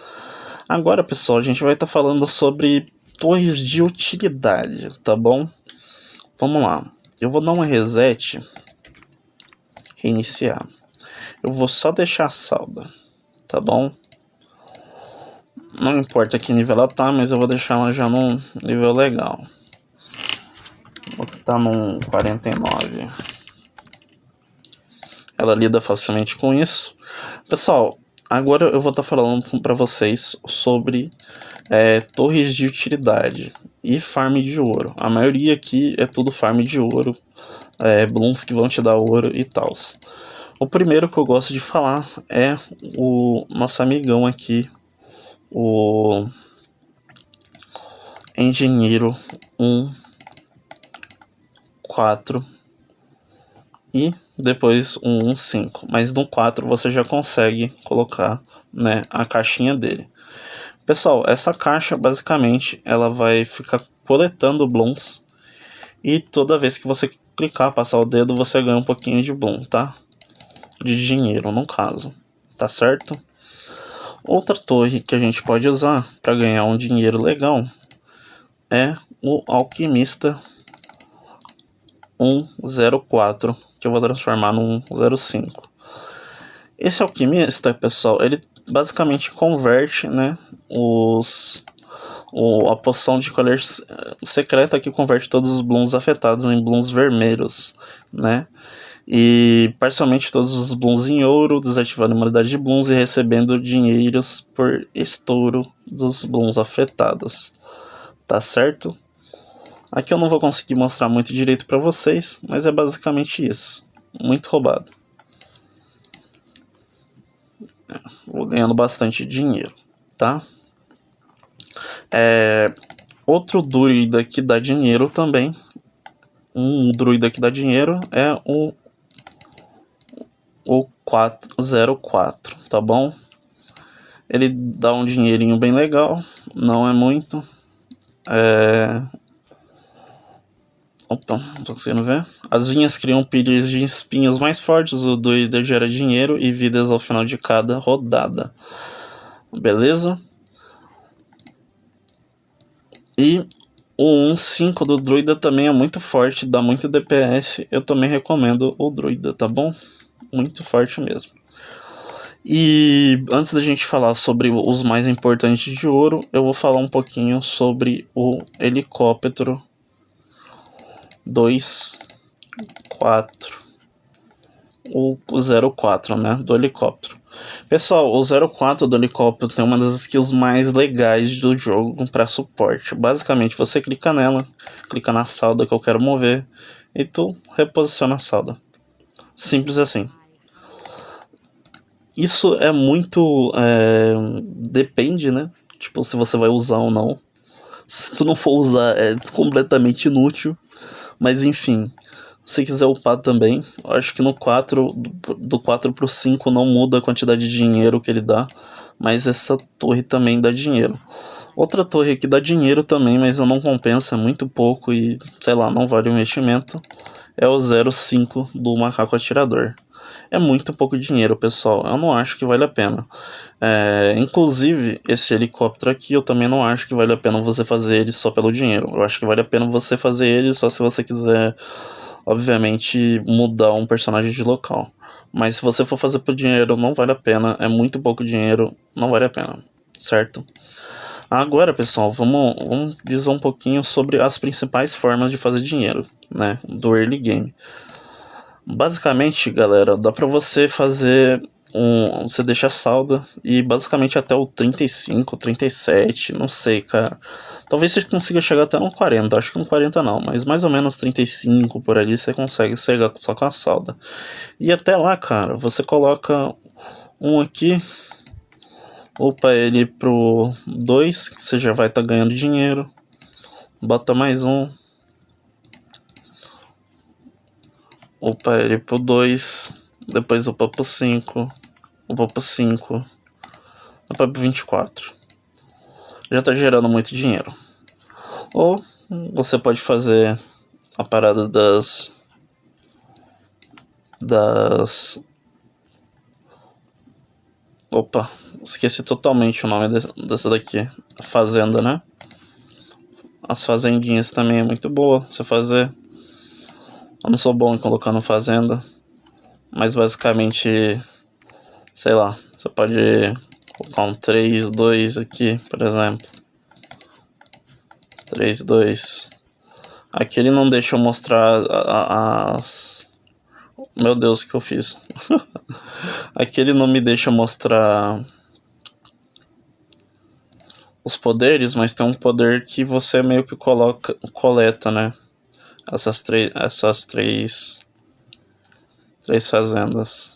Agora, pessoal, a gente vai estar falando sobre torres de utilidade, tá bom? Vamos lá. Eu vou dar um reset, reiniciar. Eu vou só deixar a salda, tá bom? Não importa que nível ela tá, mas eu vou deixar ela já num nível legal. Vou estar num 49. Ela lida facilmente com isso. Pessoal, agora eu vou estar falando para vocês sobre torres de utilidade e farm de ouro. A maioria aqui é tudo farm de ouro, blooms que vão te dar ouro e tal. O primeiro que eu gosto de falar é o nosso amigão aqui, o Engenheiro 1.4 e depois o 1.5, mas no 4 você já consegue colocar, né, a caixinha dele. Pessoal, essa caixa basicamente ela vai ficar coletando blooms e toda vez que você clicar, passar o dedo, você ganha um pouquinho de bloom, tá? De dinheiro no caso, tá certo? Outra torre que a gente pode usar para ganhar um dinheiro legal é o Alquimista 104, que eu vou transformar no 105. Esse alquimista, pessoal, ele basicamente converte, né, a poção de colher secreta, que converte todos os blooms afetados em blooms vermelhos, né? E parcialmente todos os blooms em ouro, desativando a imunidade de blooms e recebendo dinheiros por estouro dos blooms afetados. Tá certo? Aqui eu não vou conseguir mostrar muito direito para vocês, mas é basicamente isso. Muito roubado. Vou ganhando bastante dinheiro, tá? Outro druida que dá dinheiro também. Um druida que dá dinheiro é o 404, tá bom? Ele dá um dinheirinho bem legal, não é muito. Opa, não tô conseguindo ver. As vinhas criam pilhas de espinhos mais fortes, o druida gera dinheiro e vidas ao final de cada rodada. Beleza? E o 1.5 do druida também é muito forte, dá muito DPS. Eu também recomendo o druida, tá bom? Muito forte mesmo. E antes da gente falar sobre os mais importantes de ouro, eu vou falar um pouquinho sobre o helicóptero 2.4, o 0.4, né, do helicóptero. Pessoal, o 0.4 do helicóptero tem uma das skills mais legais do jogo para suporte. Basicamente, você clica nela, clica na salda que eu quero mover e tu reposiciona a salda. Simples assim. Isso é muito... depende, né? Tipo, se você vai usar ou não. Se tu não for usar, é completamente inútil. Mas enfim, se quiser upar também, eu acho que no 4, do 4 pro 5 não muda a quantidade de dinheiro que ele dá, mas essa torre também dá dinheiro. Outra torre que dá dinheiro também, mas não compensa, é muito pouco e, sei lá, não vale o investimento, é o 05 do macaco atirador. É muito pouco dinheiro, pessoal, eu não acho que vale a pena. Inclusive, esse helicóptero aqui eu também não acho que vale a pena você fazer ele só pelo dinheiro. Eu acho que vale a pena você fazer ele só se você quiser, obviamente, mudar um personagem de local. Mas se você for fazer por dinheiro, não vale a pena, é muito pouco dinheiro, não vale a pena, certo? Agora, pessoal, vamos dizer um pouquinho sobre as principais formas de fazer dinheiro, né, do early game. Basicamente, galera, dá pra você fazer você deixa salda e basicamente até o 35, 37, não sei, cara. Talvez você consiga chegar até no 40, acho que no 40 não, mas mais ou menos 35 por ali você consegue chegar só com a salda. E até lá, cara, você coloca um aqui, upa ele pro 2, que você já vai estar ganhando dinheiro. Bota mais um. Upa ele pro 2. Depois upa pro 5. Upa pro 5. Upa pro 24. Já tá gerando muito dinheiro. Ou você pode fazer a parada das... Opa, esqueci totalmente o nome dessa daqui. Fazenda, né? As fazendinhas também é muito boa você fazer. Eu não sou bom em colocar no fazenda, mas basicamente, sei lá, você pode colocar um 3, 2 aqui, por exemplo. 3, 2. Aqui ele não deixa eu mostrar as... Meu Deus, o que eu fiz? Aqui ele não me deixa mostrar os poderes, mas tem um poder que você meio que coleta, né? Essas três fazendas.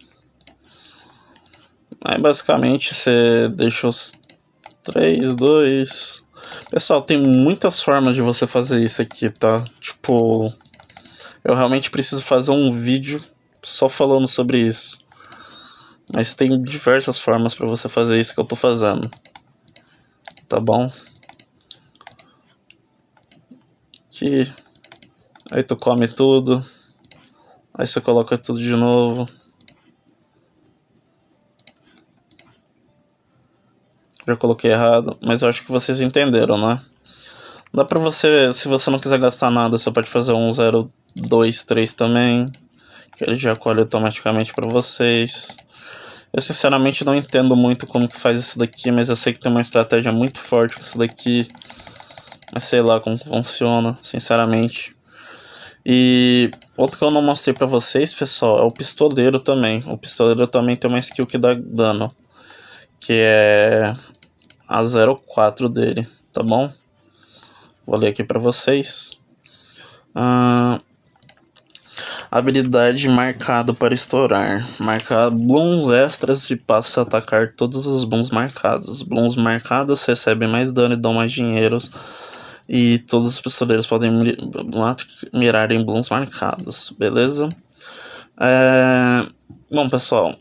Aí basicamente você deixa os 3, 2. Pessoal, tem muitas formas de você fazer isso aqui, tá? Tipo, eu realmente preciso fazer um vídeo só falando sobre isso. Mas tem diversas formas pra você fazer isso que eu tô fazendo. Tá bom? Aqui. Aí tu come tudo. Aí você coloca tudo de novo. Já coloquei errado, mas eu acho que vocês entenderam, né? Dá pra você, se você não quiser gastar nada, você pode fazer um 0, 2, 3 também, que ele já colhe automaticamente pra vocês. Eu sinceramente não entendo muito como que faz isso daqui, mas eu sei que tem uma estratégia muito forte com isso daqui. Mas sei lá como que funciona, sinceramente. E outro que eu não mostrei pra vocês, pessoal, é o pistoleiro também. O pistoleiro também tem uma skill que dá dano, que é a 04 dele, tá bom? Vou ler aqui pra vocês. Habilidade marcado para estourar. Marcar blooms extras e passa a atacar todos os blooms marcados. Blooms marcados recebem mais dano e dão mais dinheiro. E todos os pistoleiros podem mirar em blooms marcados. Beleza? Bom, pessoal,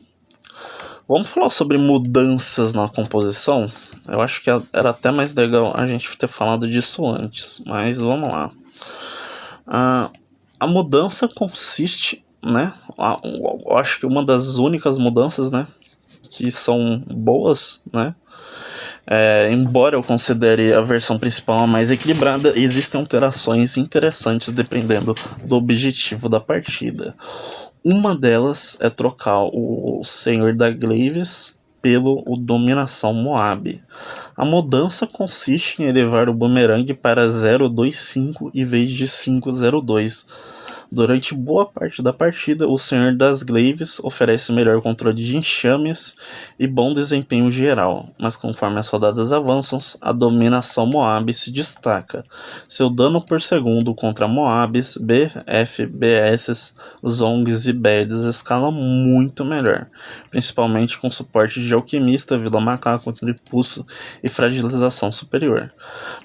vamos falar sobre mudanças na composição. Eu acho que era até mais legal a gente ter falado disso antes, mas vamos lá. A mudança consiste, né? Eu acho que uma das únicas mudanças, né, que são boas, né? Embora eu considere a versão principal a mais equilibrada, existem alterações interessantes dependendo do objetivo da partida. Uma delas é trocar o Senhor da Glaves pelo Dominação Moab. A mudança consiste em elevar o boomerang para 025 em vez de 502. Durante boa parte da partida, o Senhor das Glaves oferece melhor controle de enxames e bom desempenho geral, mas conforme as rodadas avançam, a dominação Moab se destaca. Seu dano por segundo contra Moabs, BF, BS, Zongs e Beds escala muito melhor, principalmente com suporte de Alquimista, Vila Macaco, Tripulso e Fragilização Superior.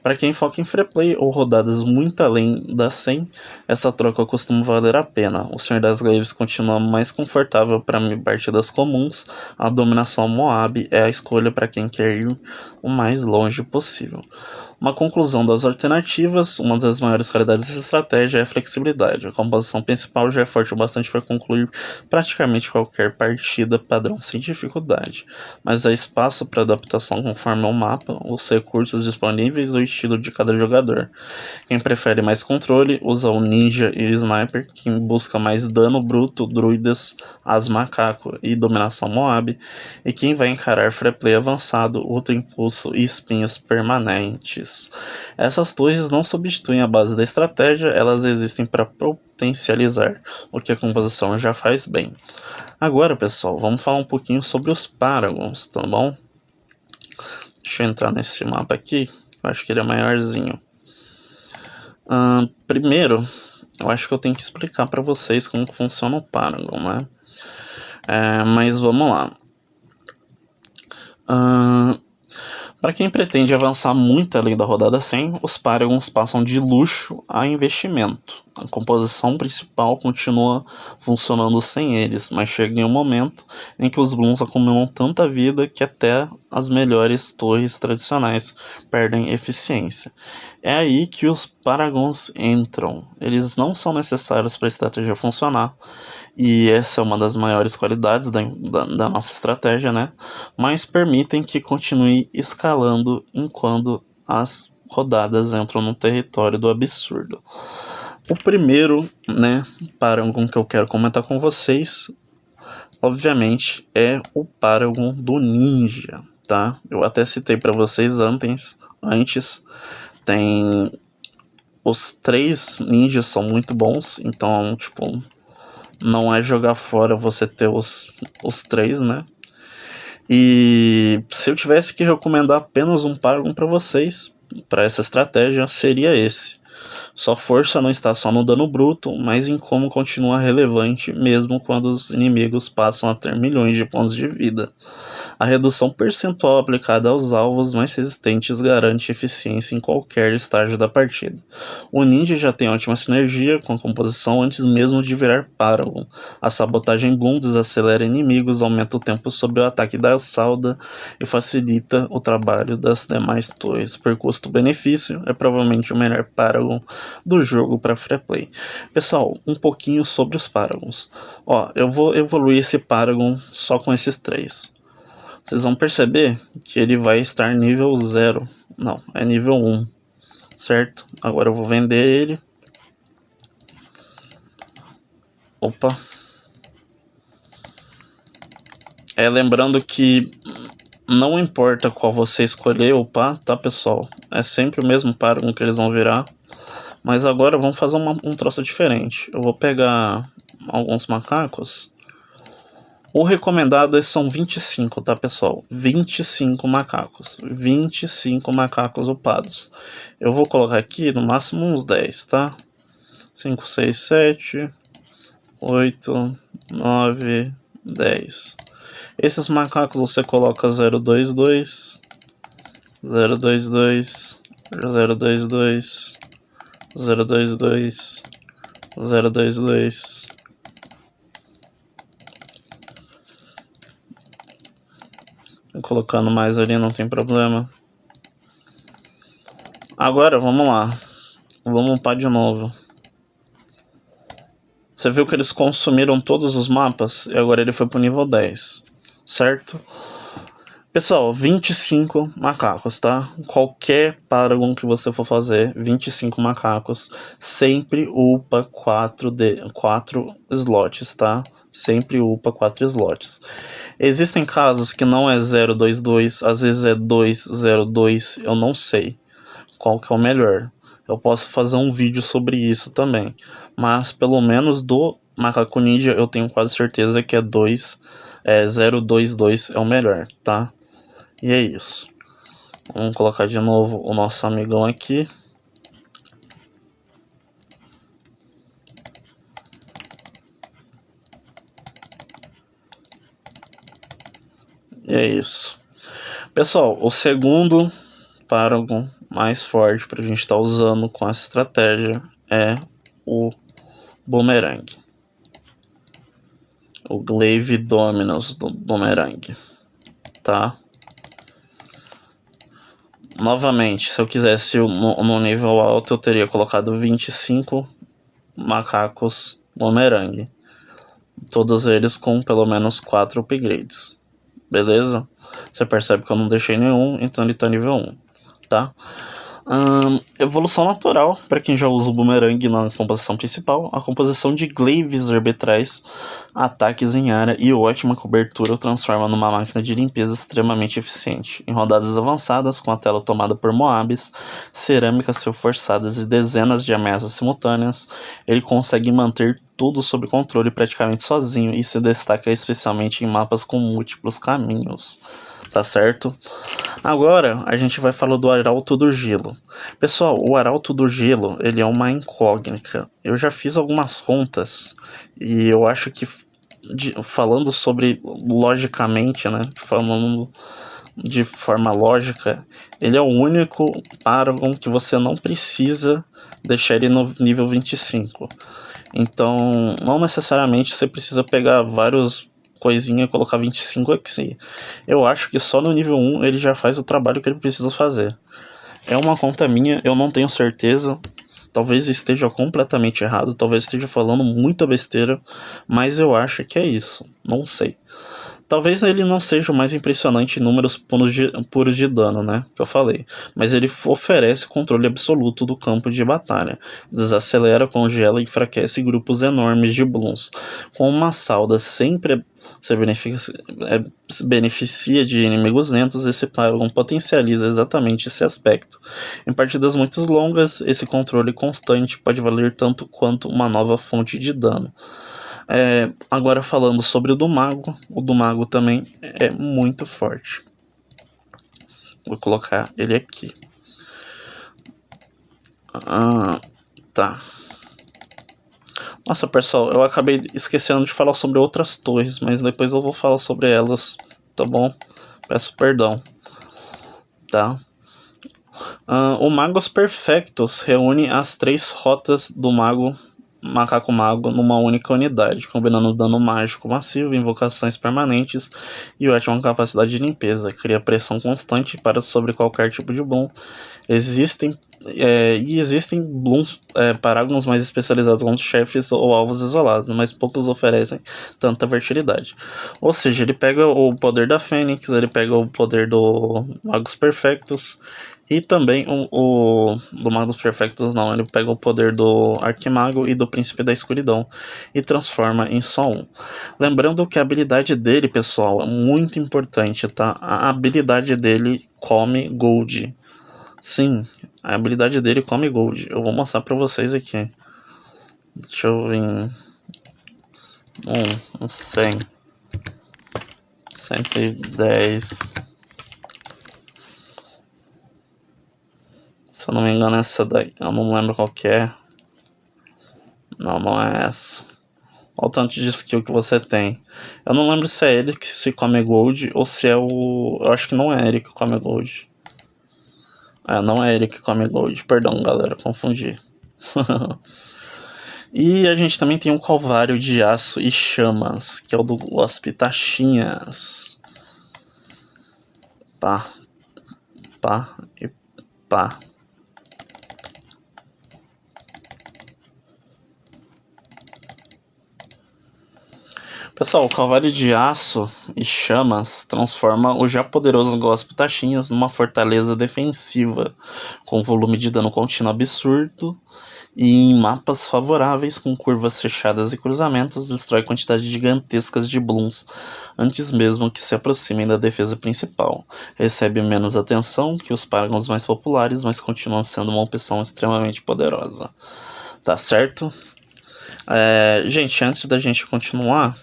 Para quem foca em free play ou rodadas muito além das 100, essa troca costuma mesmo valer a pena. O Senhor das Glaives continua mais confortável para partidas comuns. A dominação Moab é a escolha para quem quer ir o mais longe possível. Uma conclusão das alternativas: uma das maiores qualidades dessa estratégia é a flexibilidade. A composição principal já é forte o bastante para concluir praticamente qualquer partida padrão sem dificuldade, mas há espaço para adaptação conforme o mapa, os recursos disponíveis ou o estilo de cada jogador. Quem prefere mais controle usa o ninja e o sniper, quem busca mais dano bruto, druidas, as macaco e dominação Moab, e quem vai encarar free play avançado, ultra impulso e espinhos permanentes. Essas torres não substituem a base da estratégia, elas existem para potencializar o que a composição já faz bem. Agora, pessoal, vamos falar um pouquinho sobre os Paragons, tá bom? Deixa eu entrar nesse mapa aqui, eu acho que ele é maiorzinho. Primeiro, eu acho que eu tenho que explicar para vocês como funciona o Paragon, né? Mas vamos lá. Para quem pretende avançar muito além da rodada 100, os Paragons passam de luxo a investimento. A composição principal continua funcionando sem eles, mas chega em um momento em que os Blooms acumulam tanta vida que até as melhores torres tradicionais perdem eficiência. É aí que os Paragons entram. Eles não são necessários para a estratégia funcionar, e essa é uma das maiores qualidades da nossa estratégia, né? Mas permitem que continue escalando enquanto as rodadas entram no território do absurdo. O primeiro, né, Paragon que eu quero comentar com vocês, obviamente, é o Paragon do Ninja, tá? Eu até citei para vocês antes, tem os 3 ninjas são muito bons, então, tipo, não é jogar fora você ter os 3, né? E se eu tivesse que recomendar apenas um Paragon para vocês, para essa estratégia, seria esse. Sua força não está só no dano bruto, mas em como continua relevante mesmo quando os inimigos passam a ter milhões de pontos de vida. A redução percentual aplicada aos alvos mais resistentes garante eficiência em qualquer estágio da partida. O ninja já tem ótima sinergia com a composição antes mesmo de virar Paragon. A sabotagem Bloom desacelera inimigos, aumenta o tempo sobre o ataque da salda e facilita o trabalho das demais torres. Por custo-benefício, é provavelmente o melhor Paragon do jogo para free play. Pessoal, um pouquinho sobre os Paragons. Eu vou evoluir esse Paragon só com esses 3. Vocês vão perceber que ele vai estar nível 0. Não, é nível 1. Certo? Agora eu vou vender ele. Opa. Lembrando que não importa qual você escolher upar, tá, pessoal? É sempre o mesmo Paragon que eles vão virar. Mas agora vamos fazer um troço diferente. Eu vou pegar alguns macacos. O recomendado são 25, tá, pessoal? 25 macacos. 25 macacos upados. Eu vou colocar aqui no máximo uns 10, tá? 5, 6, 7, 8, 9, 10. Esses macacos você coloca 022, 022, 022, 022, 022. Colocando mais ali não tem problema. Agora vamos lá. Vamos upar de novo. Você viu que eles consumiram todos os mapas e agora ele foi pro nível 10, certo? Pessoal, 25 macacos, tá? Qualquer Paragon que você for fazer, 25 macacos, sempre upa 4 slots, tá? Sempre upa 4 slots. Existem casos que não é 022, às vezes é 202, eu não sei qual que é o melhor. Eu posso fazer um vídeo sobre isso também, mas pelo menos do Macaco Ninja eu tenho quase certeza que é 022 é o melhor, tá? E é isso. Vamos colocar de novo o nosso amigão aqui. E é isso. Pessoal, o segundo Paragon mais forte para a gente estar usando com essa estratégia é o Boomerang. O Glaive Dominus do Boomerang, tá? Novamente, se eu quisesse no nível alto, eu teria colocado 25 macacos Boomerang. Todos eles com pelo menos 4 upgrades. Beleza? Você percebe que eu não deixei nenhum, então ele tá nível 1, tá? Evolução natural, para quem já usa o Boomerang na composição principal. A composição de glaives arbitrais, ataques em área e ótima cobertura o transforma numa máquina de limpeza extremamente eficiente. Em rodadas avançadas, com a tela tomada por Moabs, cerâmicas reforçadas e dezenas de ameaças simultâneas, ele consegue manter tudo sob controle praticamente sozinho e se destaca especialmente em mapas com múltiplos caminhos. Tá certo? Agora a gente vai falar do Arauto do Gelo. Pessoal, o Arauto do Gelo, ele é uma incógnita. Eu já fiz algumas contas e eu acho que falando sobre logicamente, né, falando de forma lógica, ele é o único Paragon que você não precisa deixar ele no nível 25. Então, não necessariamente você precisa pegar vários coisinha e colocar 25 aqui. Eu acho que só no nível 1 ele já faz o trabalho que ele precisa fazer. É uma conta minha, eu não tenho certeza. Talvez esteja completamente errado, talvez esteja falando muita besteira, mas eu acho que é isso. Não sei. Talvez ele não seja o mais impressionante em números puros de dano, né? Que eu falei. Mas ele oferece controle absoluto do campo de batalha. Desacelera, congela e enfraquece grupos enormes de Blooms. Com uma sauda sempre se beneficia de inimigos lentos, esse Paragon potencializa exatamente esse aspecto. Em partidas muito longas, esse controle constante pode valer tanto quanto uma nova fonte de dano. Agora falando sobre o do Mago também é muito forte. Vou colocar ele aqui. Tá. Nossa, pessoal, eu acabei esquecendo de falar sobre outras torres, mas depois eu vou falar sobre elas, tá bom? Peço perdão. Tá. O Magos Perfectos reúne as 3 rotas do Macaco Mago numa única unidade, combinando dano mágico massivo, invocações permanentes e ótima capacidade de limpeza. Cria pressão constante sobre qualquer tipo de Bloom. Existem Blooms, Paragons mais especializados com chefes ou alvos isolados, mas poucos oferecem tanta versatilidade. Ou seja, ele pega o poder da Fênix, ele pega o poder do Magos Perfectos, e também o do Magos Perfectos não, ele pega o poder do Arquimago e do Príncipe da Escuridão e transforma em só um. Lembrando que a habilidade dele, pessoal, é muito importante, tá? A habilidade dele come gold. Sim, a habilidade dele come gold. Eu vou mostrar pra vocês aqui. Deixa eu vir... 100 110. Se eu não me engano é essa daí. Eu não lembro qual que é. Não é essa. Olha o tanto de skill que você tem. Eu não lembro se é ele que se come gold ou se é o... Eu acho que não é ele que come gold. Não é ele que come gold. Perdão, galera, confundi. E a gente também tem um Calvário de Aço e Chamas, que é o do Wasp Taxinhas. Pá e pá. Pessoal, o Calvário de Aço e Chamas transforma o já poderoso Gospe Taxinhas numa fortaleza defensiva, com volume de dano contínuo absurdo, e em mapas favoráveis, com curvas fechadas e cruzamentos, destrói quantidades gigantescas de Blooms, antes mesmo que se aproximem da defesa principal. Recebe menos atenção que os Paragons mais populares, mas continua sendo uma opção extremamente poderosa. Tá certo? Gente, antes da gente continuar,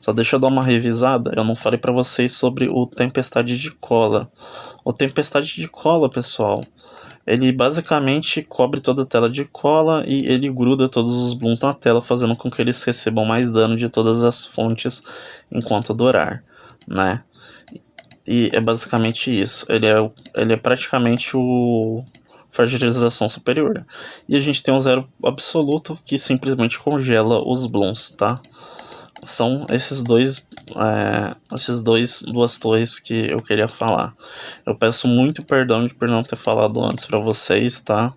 só deixa eu dar uma revisada. Eu não falei pra vocês sobre o Tempestade de Cola. O Tempestade de Cola, pessoal, ele basicamente cobre toda a tela de cola e ele gruda todos os Blooms na tela, fazendo com que eles recebam mais dano de todas as fontes enquanto durar, né? E é basicamente isso. Ele é praticamente o fragilização superior. E a gente tem um zero absoluto que simplesmente congela os blooms, tá? São duas torres que eu queria falar. Eu peço muito perdão por não ter falado antes para vocês, tá?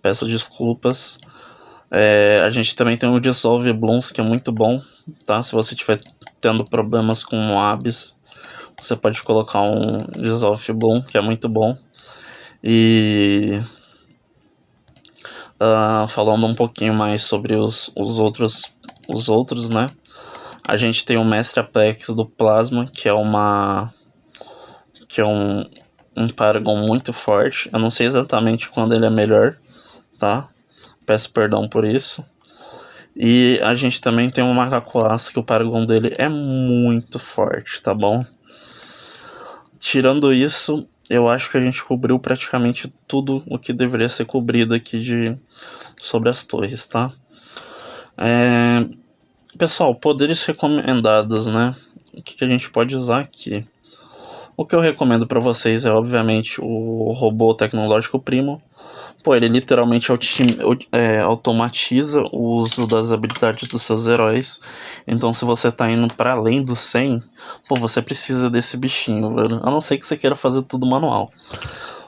Peço desculpas. A gente também tem o Dissolve Blooms, que é muito bom, tá? Se você estiver tendo problemas com Moabs, você pode colocar um Dissolve Bloom, que é muito bom. E falando um pouquinho mais sobre os outros, né? A gente tem o Mestre Apex do Plasma, que é um Paragon muito forte. Eu não sei exatamente quando ele é melhor, tá? Peço perdão por isso. E a gente também tem um Macaco Aço, que o Paragon dele é muito forte, tá bom? Tirando isso, eu acho que a gente cobriu praticamente tudo o que deveria ser cobrido aqui sobre as torres, tá? Pessoal, poderes recomendados, né? O que a gente pode usar aqui? O que eu recomendo para vocês é, obviamente, o robô tecnológico Primo. Pô, ele literalmente automatiza o uso das habilidades dos seus heróis. Então, se você tá indo para além do 100, pô, você precisa desse bichinho, velho. A não ser que você queira fazer tudo manual.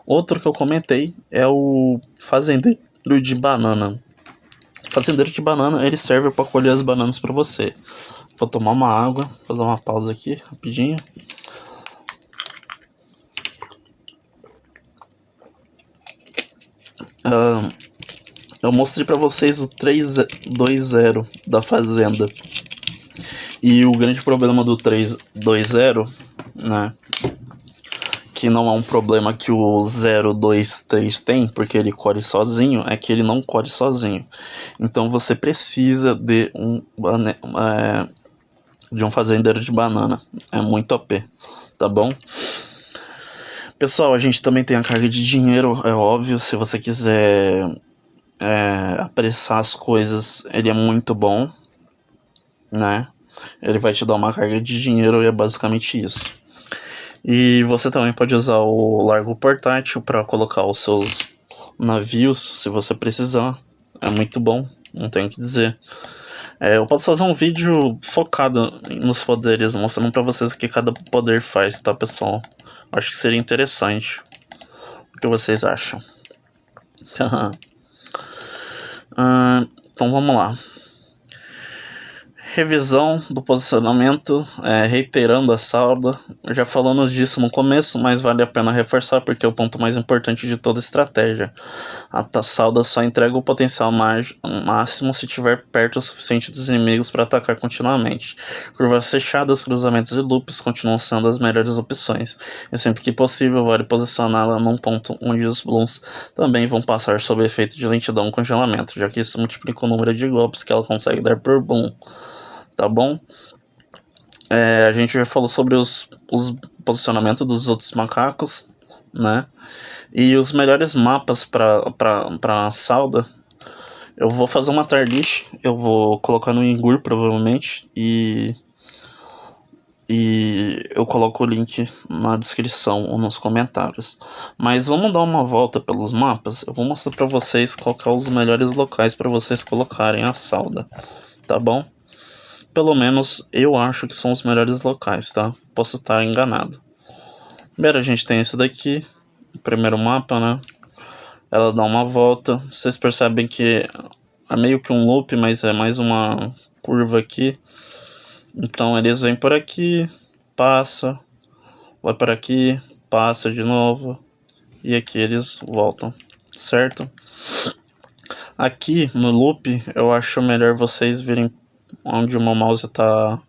Outro que eu comentei é o Fazendeiro de Banana. O Fazendeiro de Banana, ele serve para colher as bananas para você. Vou tomar uma água, fazer uma pausa aqui, rapidinho. Eu mostrei pra vocês o 320 da Fazenda. E o grande problema do 320, né, que não é um problema que o 023 tem, porque ele corre sozinho, é que ele não corre sozinho. Então você precisa de um fazendeiro de banana. É muito OP, tá bom? Pessoal, a gente também tem a carga de dinheiro, é óbvio. Se você quiser apressar as coisas, ele é muito bom, né? Ele vai te dar uma carga de dinheiro e é basicamente isso. E você também pode usar o Largo Portátil para colocar os seus navios, se você precisar. É muito bom, não tenho o que dizer. Eu posso fazer um vídeo focado nos poderes, mostrando para vocês o que cada poder faz, tá, pessoal? Acho que seria interessante. O que vocês acham? Então vamos lá. Revisão do posicionamento, reiterando a salda. Já falamos disso no começo, mas vale a pena reforçar porque é o ponto mais importante de toda estratégia. A salda só entrega o potencial máximo se estiver perto o suficiente dos inimigos para atacar continuamente. Curvas fechadas, cruzamentos e loops continuam sendo as melhores opções, e sempre que possível vale posicioná-la num ponto onde os blooms também vão passar sob efeito de lentidão ou congelamento, já que isso multiplica o número de golpes que ela consegue dar por bloom. Tá bom? A gente já falou sobre os posicionamentos dos outros macacos, né? E os melhores mapas para salda. Eu vou fazer uma tier list, eu vou colocar no Ingur provavelmente, e eu coloco o link na descrição ou nos comentários. Mas vamos dar uma volta pelos mapas. Eu vou mostrar para vocês qual que é os melhores locais para vocês colocarem a salda, tá bom? Pelo menos eu acho que são os melhores locais, tá? Posso estar enganado. Primeiro a gente tem esse daqui, o primeiro mapa, né? Ela dá uma volta. Vocês percebem que é meio que um loop, mas é mais uma curva aqui. Então eles vêm por aqui, passa, vai por aqui, passa de novo. E aqui eles voltam, certo? Aqui no loop eu acho melhor vocês virem onde o meu mouse tá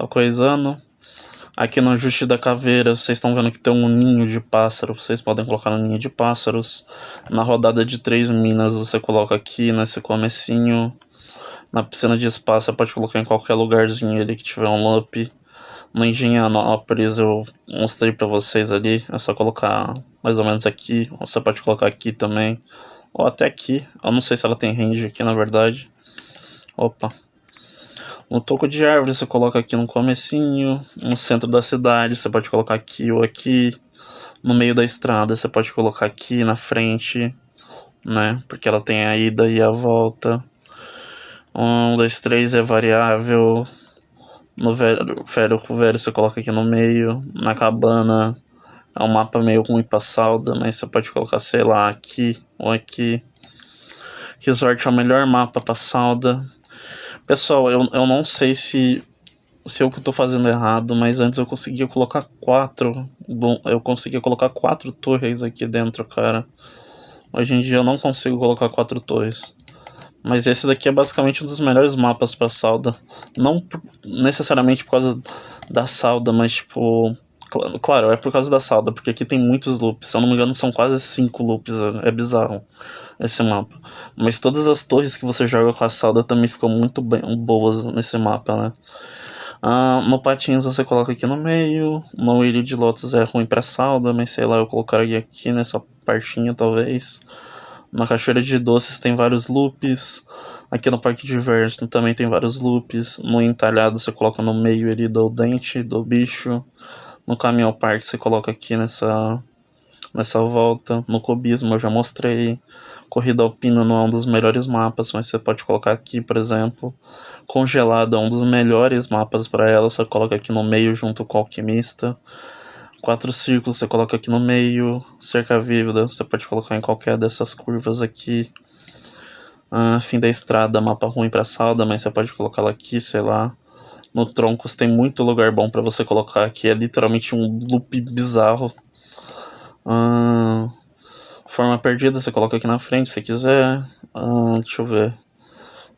coisando. Aqui no ajuste da caveira, vocês estão vendo que tem um ninho de pássaro. Vocês podem colocar no ninho de pássaros. Na rodada de 3 minas, você coloca aqui nesse comecinho. Na piscina de espaço, você pode colocar em qualquer lugarzinho ali que tiver um loop. No Engenhanópolis, eu mostrei pra vocês ali. É só colocar mais ou menos aqui. Ou você pode colocar aqui também. Ou até aqui. Eu não sei se ela tem range aqui, na verdade. Opa. No toco de árvore você coloca aqui no comecinho, no centro da cidade, você pode colocar aqui ou aqui. no meio da estrada você pode colocar aqui na frente, né? Porque ela tem a ida e a volta. 1, 2, 3 é variável. No velho você coloca aqui no meio. Na cabana é um mapa meio ruim pra salda, mas você pode colocar, sei lá, aqui ou aqui. Resort é o melhor mapa pra salda. Pessoal, eu não sei se eu que tô fazendo errado, mas antes eu conseguia colocar 4. Bom, eu conseguia colocar 4 torres aqui dentro, cara. Hoje em dia eu não consigo colocar 4 torres. Mas esse daqui é basicamente um dos melhores mapas pra salda. Não necessariamente por causa da salda, mas tipo... Claro, é por causa da salda, porque aqui tem muitos loops. Se eu não me engano, são quase 5 loops. É bizarro esse mapa. Mas todas as torres que você joga com a salda também ficam muito boas nesse mapa, né? No Patins você coloca aqui no meio. No Ilha de Lotus é ruim pra salda, mas sei lá, eu colocaria aqui nessa partinha talvez. Na Cachoeira de Doces tem vários loops. Aqui no Parque Diverso também tem vários loops. No Entalhado você coloca no meio ali do dente do bicho. No Caminho ao Parque você coloca aqui nessa volta. No Cubismo eu já mostrei. Corrida Alpina não é um dos melhores mapas, mas você pode colocar aqui, por exemplo. Congelado é um dos melhores mapas para ela, você coloca aqui no meio junto com o Alquimista. 4 círculos você coloca aqui no meio. Cerca vívida você pode colocar em qualquer dessas curvas aqui. Fim da estrada, mapa ruim para salda, mas você pode colocá-la aqui, sei lá. No Troncos tem muito lugar bom para você colocar aqui, é literalmente um loop bizarro. Forma perdida você coloca aqui na frente se quiser. Deixa eu ver.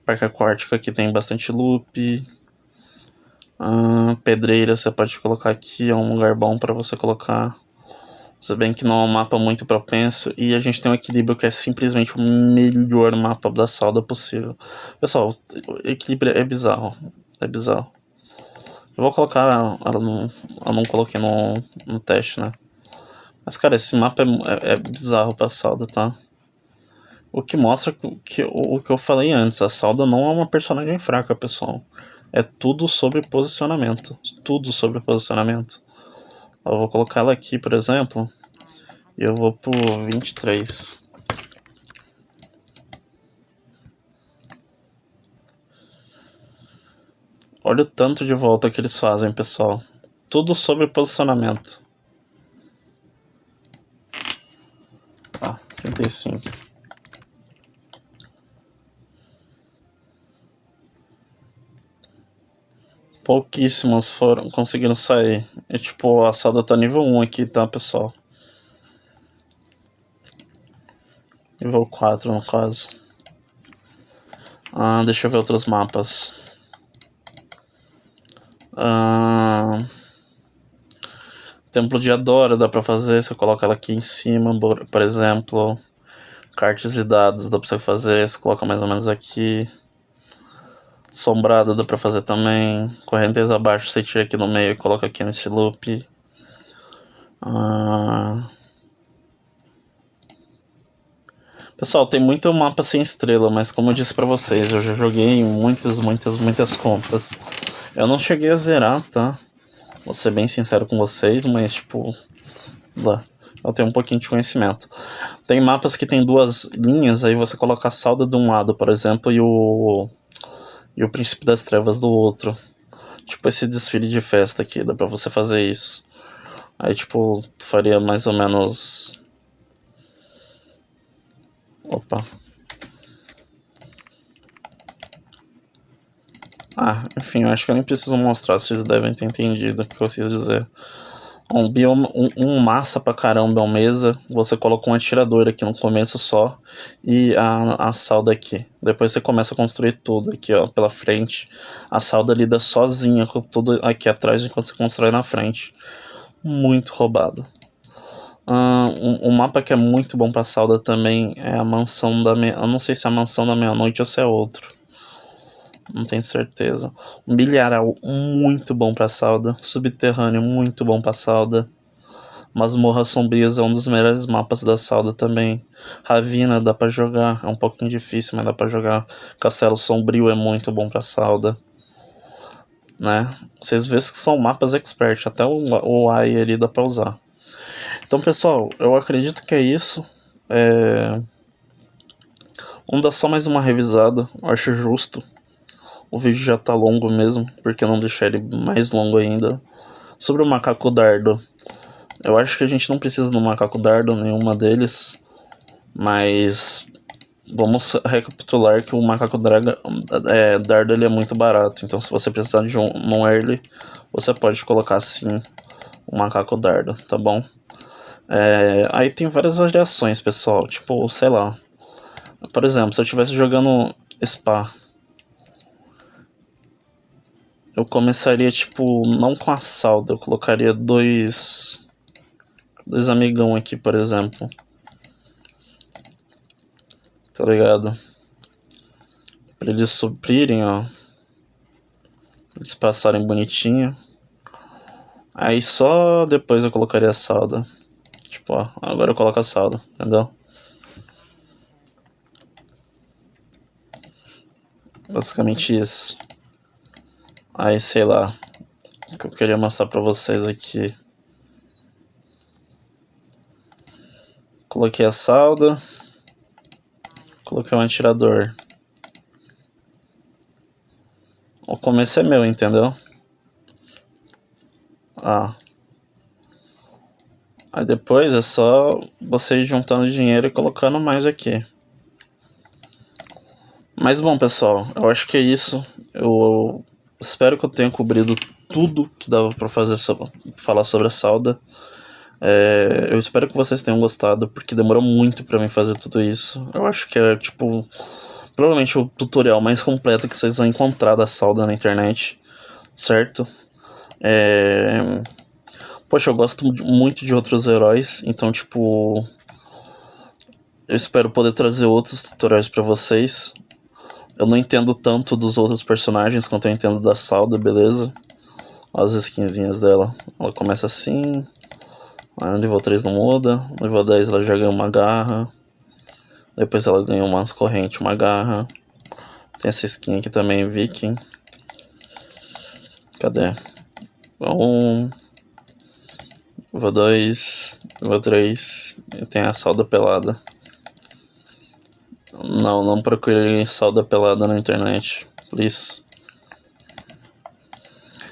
Parque Aquático aqui tem bastante loop. Pedreira você pode colocar aqui, é um lugar bom para você colocar. Se bem que não é um mapa muito propenso. E a gente tem um equilíbrio que é simplesmente o melhor mapa da salda possível. Pessoal, o equilíbrio é bizarro. É bizarro. Eu vou colocar. Eu não coloquei no teste, né? Mas cara, esse mapa é bizarro pra salda, tá? O que mostra o que eu falei antes. A salda não é uma personagem fraca, pessoal. É tudo sobre posicionamento. Tudo sobre posicionamento. Eu vou colocar ela aqui, por exemplo. E eu vou pro 23. Olha o tanto de volta que eles fazem, pessoal. Tudo sobre posicionamento. 35. Pouquíssimos conseguiram sair. E tipo, a salda tá nível 1 aqui, tá, pessoal? Nível 4 no caso. Deixa eu ver outros mapas. Templo de Adora dá pra fazer. Você coloca ela aqui em cima, por exemplo. Cartas e dados dá pra você fazer. Você coloca mais ou menos aqui. Sombrada dá pra fazer também. Correnteza abaixo você tira aqui no meio e coloca aqui nesse loop. Pessoal, tem muito mapa sem estrela, mas como eu disse pra vocês, eu já joguei em muitas contas. Eu não cheguei a zerar, tá? Vou ser bem sincero com vocês, mas tipo... eu tenho um pouquinho de conhecimento. Tem mapas que tem 2 linhas, aí você coloca a salda de um lado, por exemplo, e o Príncipe das Trevas do outro. Tipo esse desfile de festa aqui, dá pra você fazer isso. Aí tipo, faria mais ou menos... Opa. Enfim, eu acho que eu nem preciso mostrar, vocês devem ter entendido o que eu quis dizer. Um massa pra caramba é uma mesa. Você coloca um atirador aqui no começo só. E a salda aqui. Depois você começa a construir tudo aqui, ó, pela frente. A salda lida sozinha com tudo aqui atrás enquanto você constrói na frente. Muito roubado. Um mapa que é muito bom pra salda também é a mansão da eu não sei se é a mansão da meia-noite ou se é outro. Não tenho certeza. Um bilharal muito bom pra salda. Subterrâneo muito bom pra salda. Masmorras Sombrias é um dos melhores mapas da salda também. Ravina dá pra jogar. É um pouquinho difícil, mas dá pra jogar. Castelo Sombrio é muito bom pra salda, né? Vocês veem que são mapas expert. Até o AI ali dá pra usar. Então, pessoal, eu acredito que é isso. Vamos dar só mais uma revisada, eu acho justo. O vídeo já tá longo mesmo, porque não deixar ele mais longo ainda. Sobre o macaco dardo, eu acho que a gente não precisa do macaco dardo, nenhuma deles. Mas vamos recapitular que o macaco dardo ele é muito barato. Então se você precisar de um early, você pode colocar sim o macaco dardo, tá bom? Aí tem várias variações, pessoal. Tipo, sei lá. Por exemplo, se eu estivesse jogando Spa, eu começaria, tipo, não com a salda. Eu colocaria dois amigão aqui, por exemplo. Tá ligado? Pra eles suprirem, ó. Eles passarem bonitinho. Aí só depois eu colocaria a salda. Tipo, ó, agora eu coloco a salda, entendeu? Basicamente isso. Aí, sei lá, o que eu queria mostrar pra vocês aqui. Coloquei a salda. Coloquei um atirador. O começo é meu, entendeu? Aí depois é só você ir juntando dinheiro e colocando mais aqui. Mas bom, pessoal, eu acho que é isso. Eu espero que eu tenha cobrido tudo que dava pra falar sobre a salda. Eu espero que vocês tenham gostado, porque demorou muito pra mim fazer tudo isso. Eu acho que é, tipo, provavelmente o tutorial mais completo que vocês vão encontrar da salda na internet, certo? Poxa, eu gosto muito de outros heróis, então, tipo, eu espero poder trazer outros tutoriais pra vocês. Eu não entendo tanto dos outros personagens quanto eu entendo da salda, beleza? Olha as skinzinhas dela. Ela começa assim. No nível 3 não muda. No nível 10 ela já ganha uma garra. Depois ela ganha umas correntes, uma garra. Tem essa skin aqui também, Viking. Cadê? Nível 2, nível 3. E tem a salda pelada. Não procurei salda pelada na internet. Please.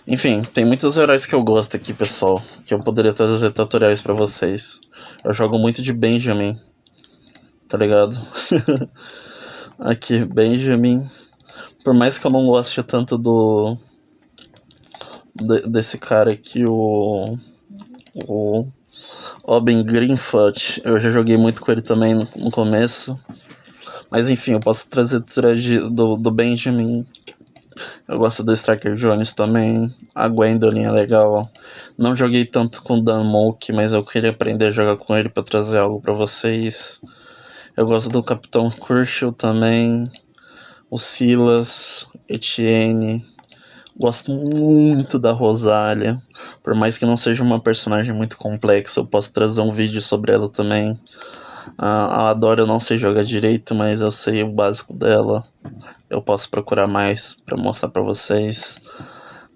Enfim, tem muitos heróis que eu gosto aqui, pessoal, que eu poderia trazer tutoriais pra vocês. Eu jogo muito de Benjamin, tá ligado? Aqui, Benjamin. Por mais que eu não goste tanto desse cara aqui, o Oben Greenfoot, eu já joguei muito com ele também no começo. Mas enfim, eu posso trazer do Benjamin. Eu gosto do Striker Jones também. A Gwendolyn é legal. Não joguei tanto com o Dan Moke, mas eu queria aprender a jogar com ele pra trazer algo pra vocês. Eu gosto do Capitão Churchill também. O Silas, Etienne. Gosto muito da Rosália. Por mais que não seja uma personagem muito complexa, eu posso trazer um vídeo sobre ela também. A Adora eu não sei jogar direito, mas eu sei o básico dela. Eu posso procurar mais pra mostrar pra vocês.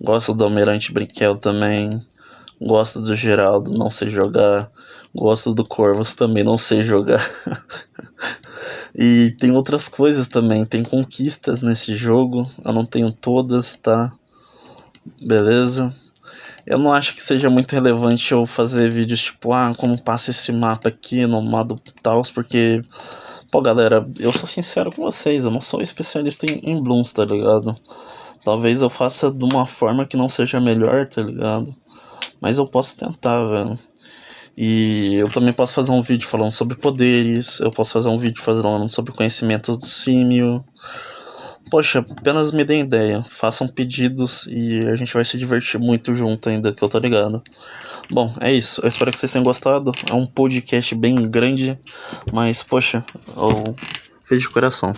Gosto do Almirante Briquel também. Gosto do Geraldo, não sei jogar. Gosto do Corvus também, não sei jogar. E tem outras coisas também. Tem conquistas nesse jogo. Eu não tenho todas, tá? Beleza? Eu não acho que seja muito relevante eu fazer vídeos tipo, como passa esse mapa aqui no modo Taos, porque, pô, galera, eu sou sincero com vocês, eu não sou especialista em Blooms, tá ligado? Talvez eu faça de uma forma que não seja melhor, tá ligado? Mas eu posso tentar, velho. E eu também posso fazer um vídeo falando sobre poderes, eu posso fazer um vídeo falando sobre conhecimento do símio. Poxa, apenas me deem ideia, façam pedidos e a gente vai se divertir muito junto ainda, que eu tô ligado. Bom, é isso, eu espero que vocês tenham gostado. É um podcast bem grande, mas poxa, eu fiz de coração.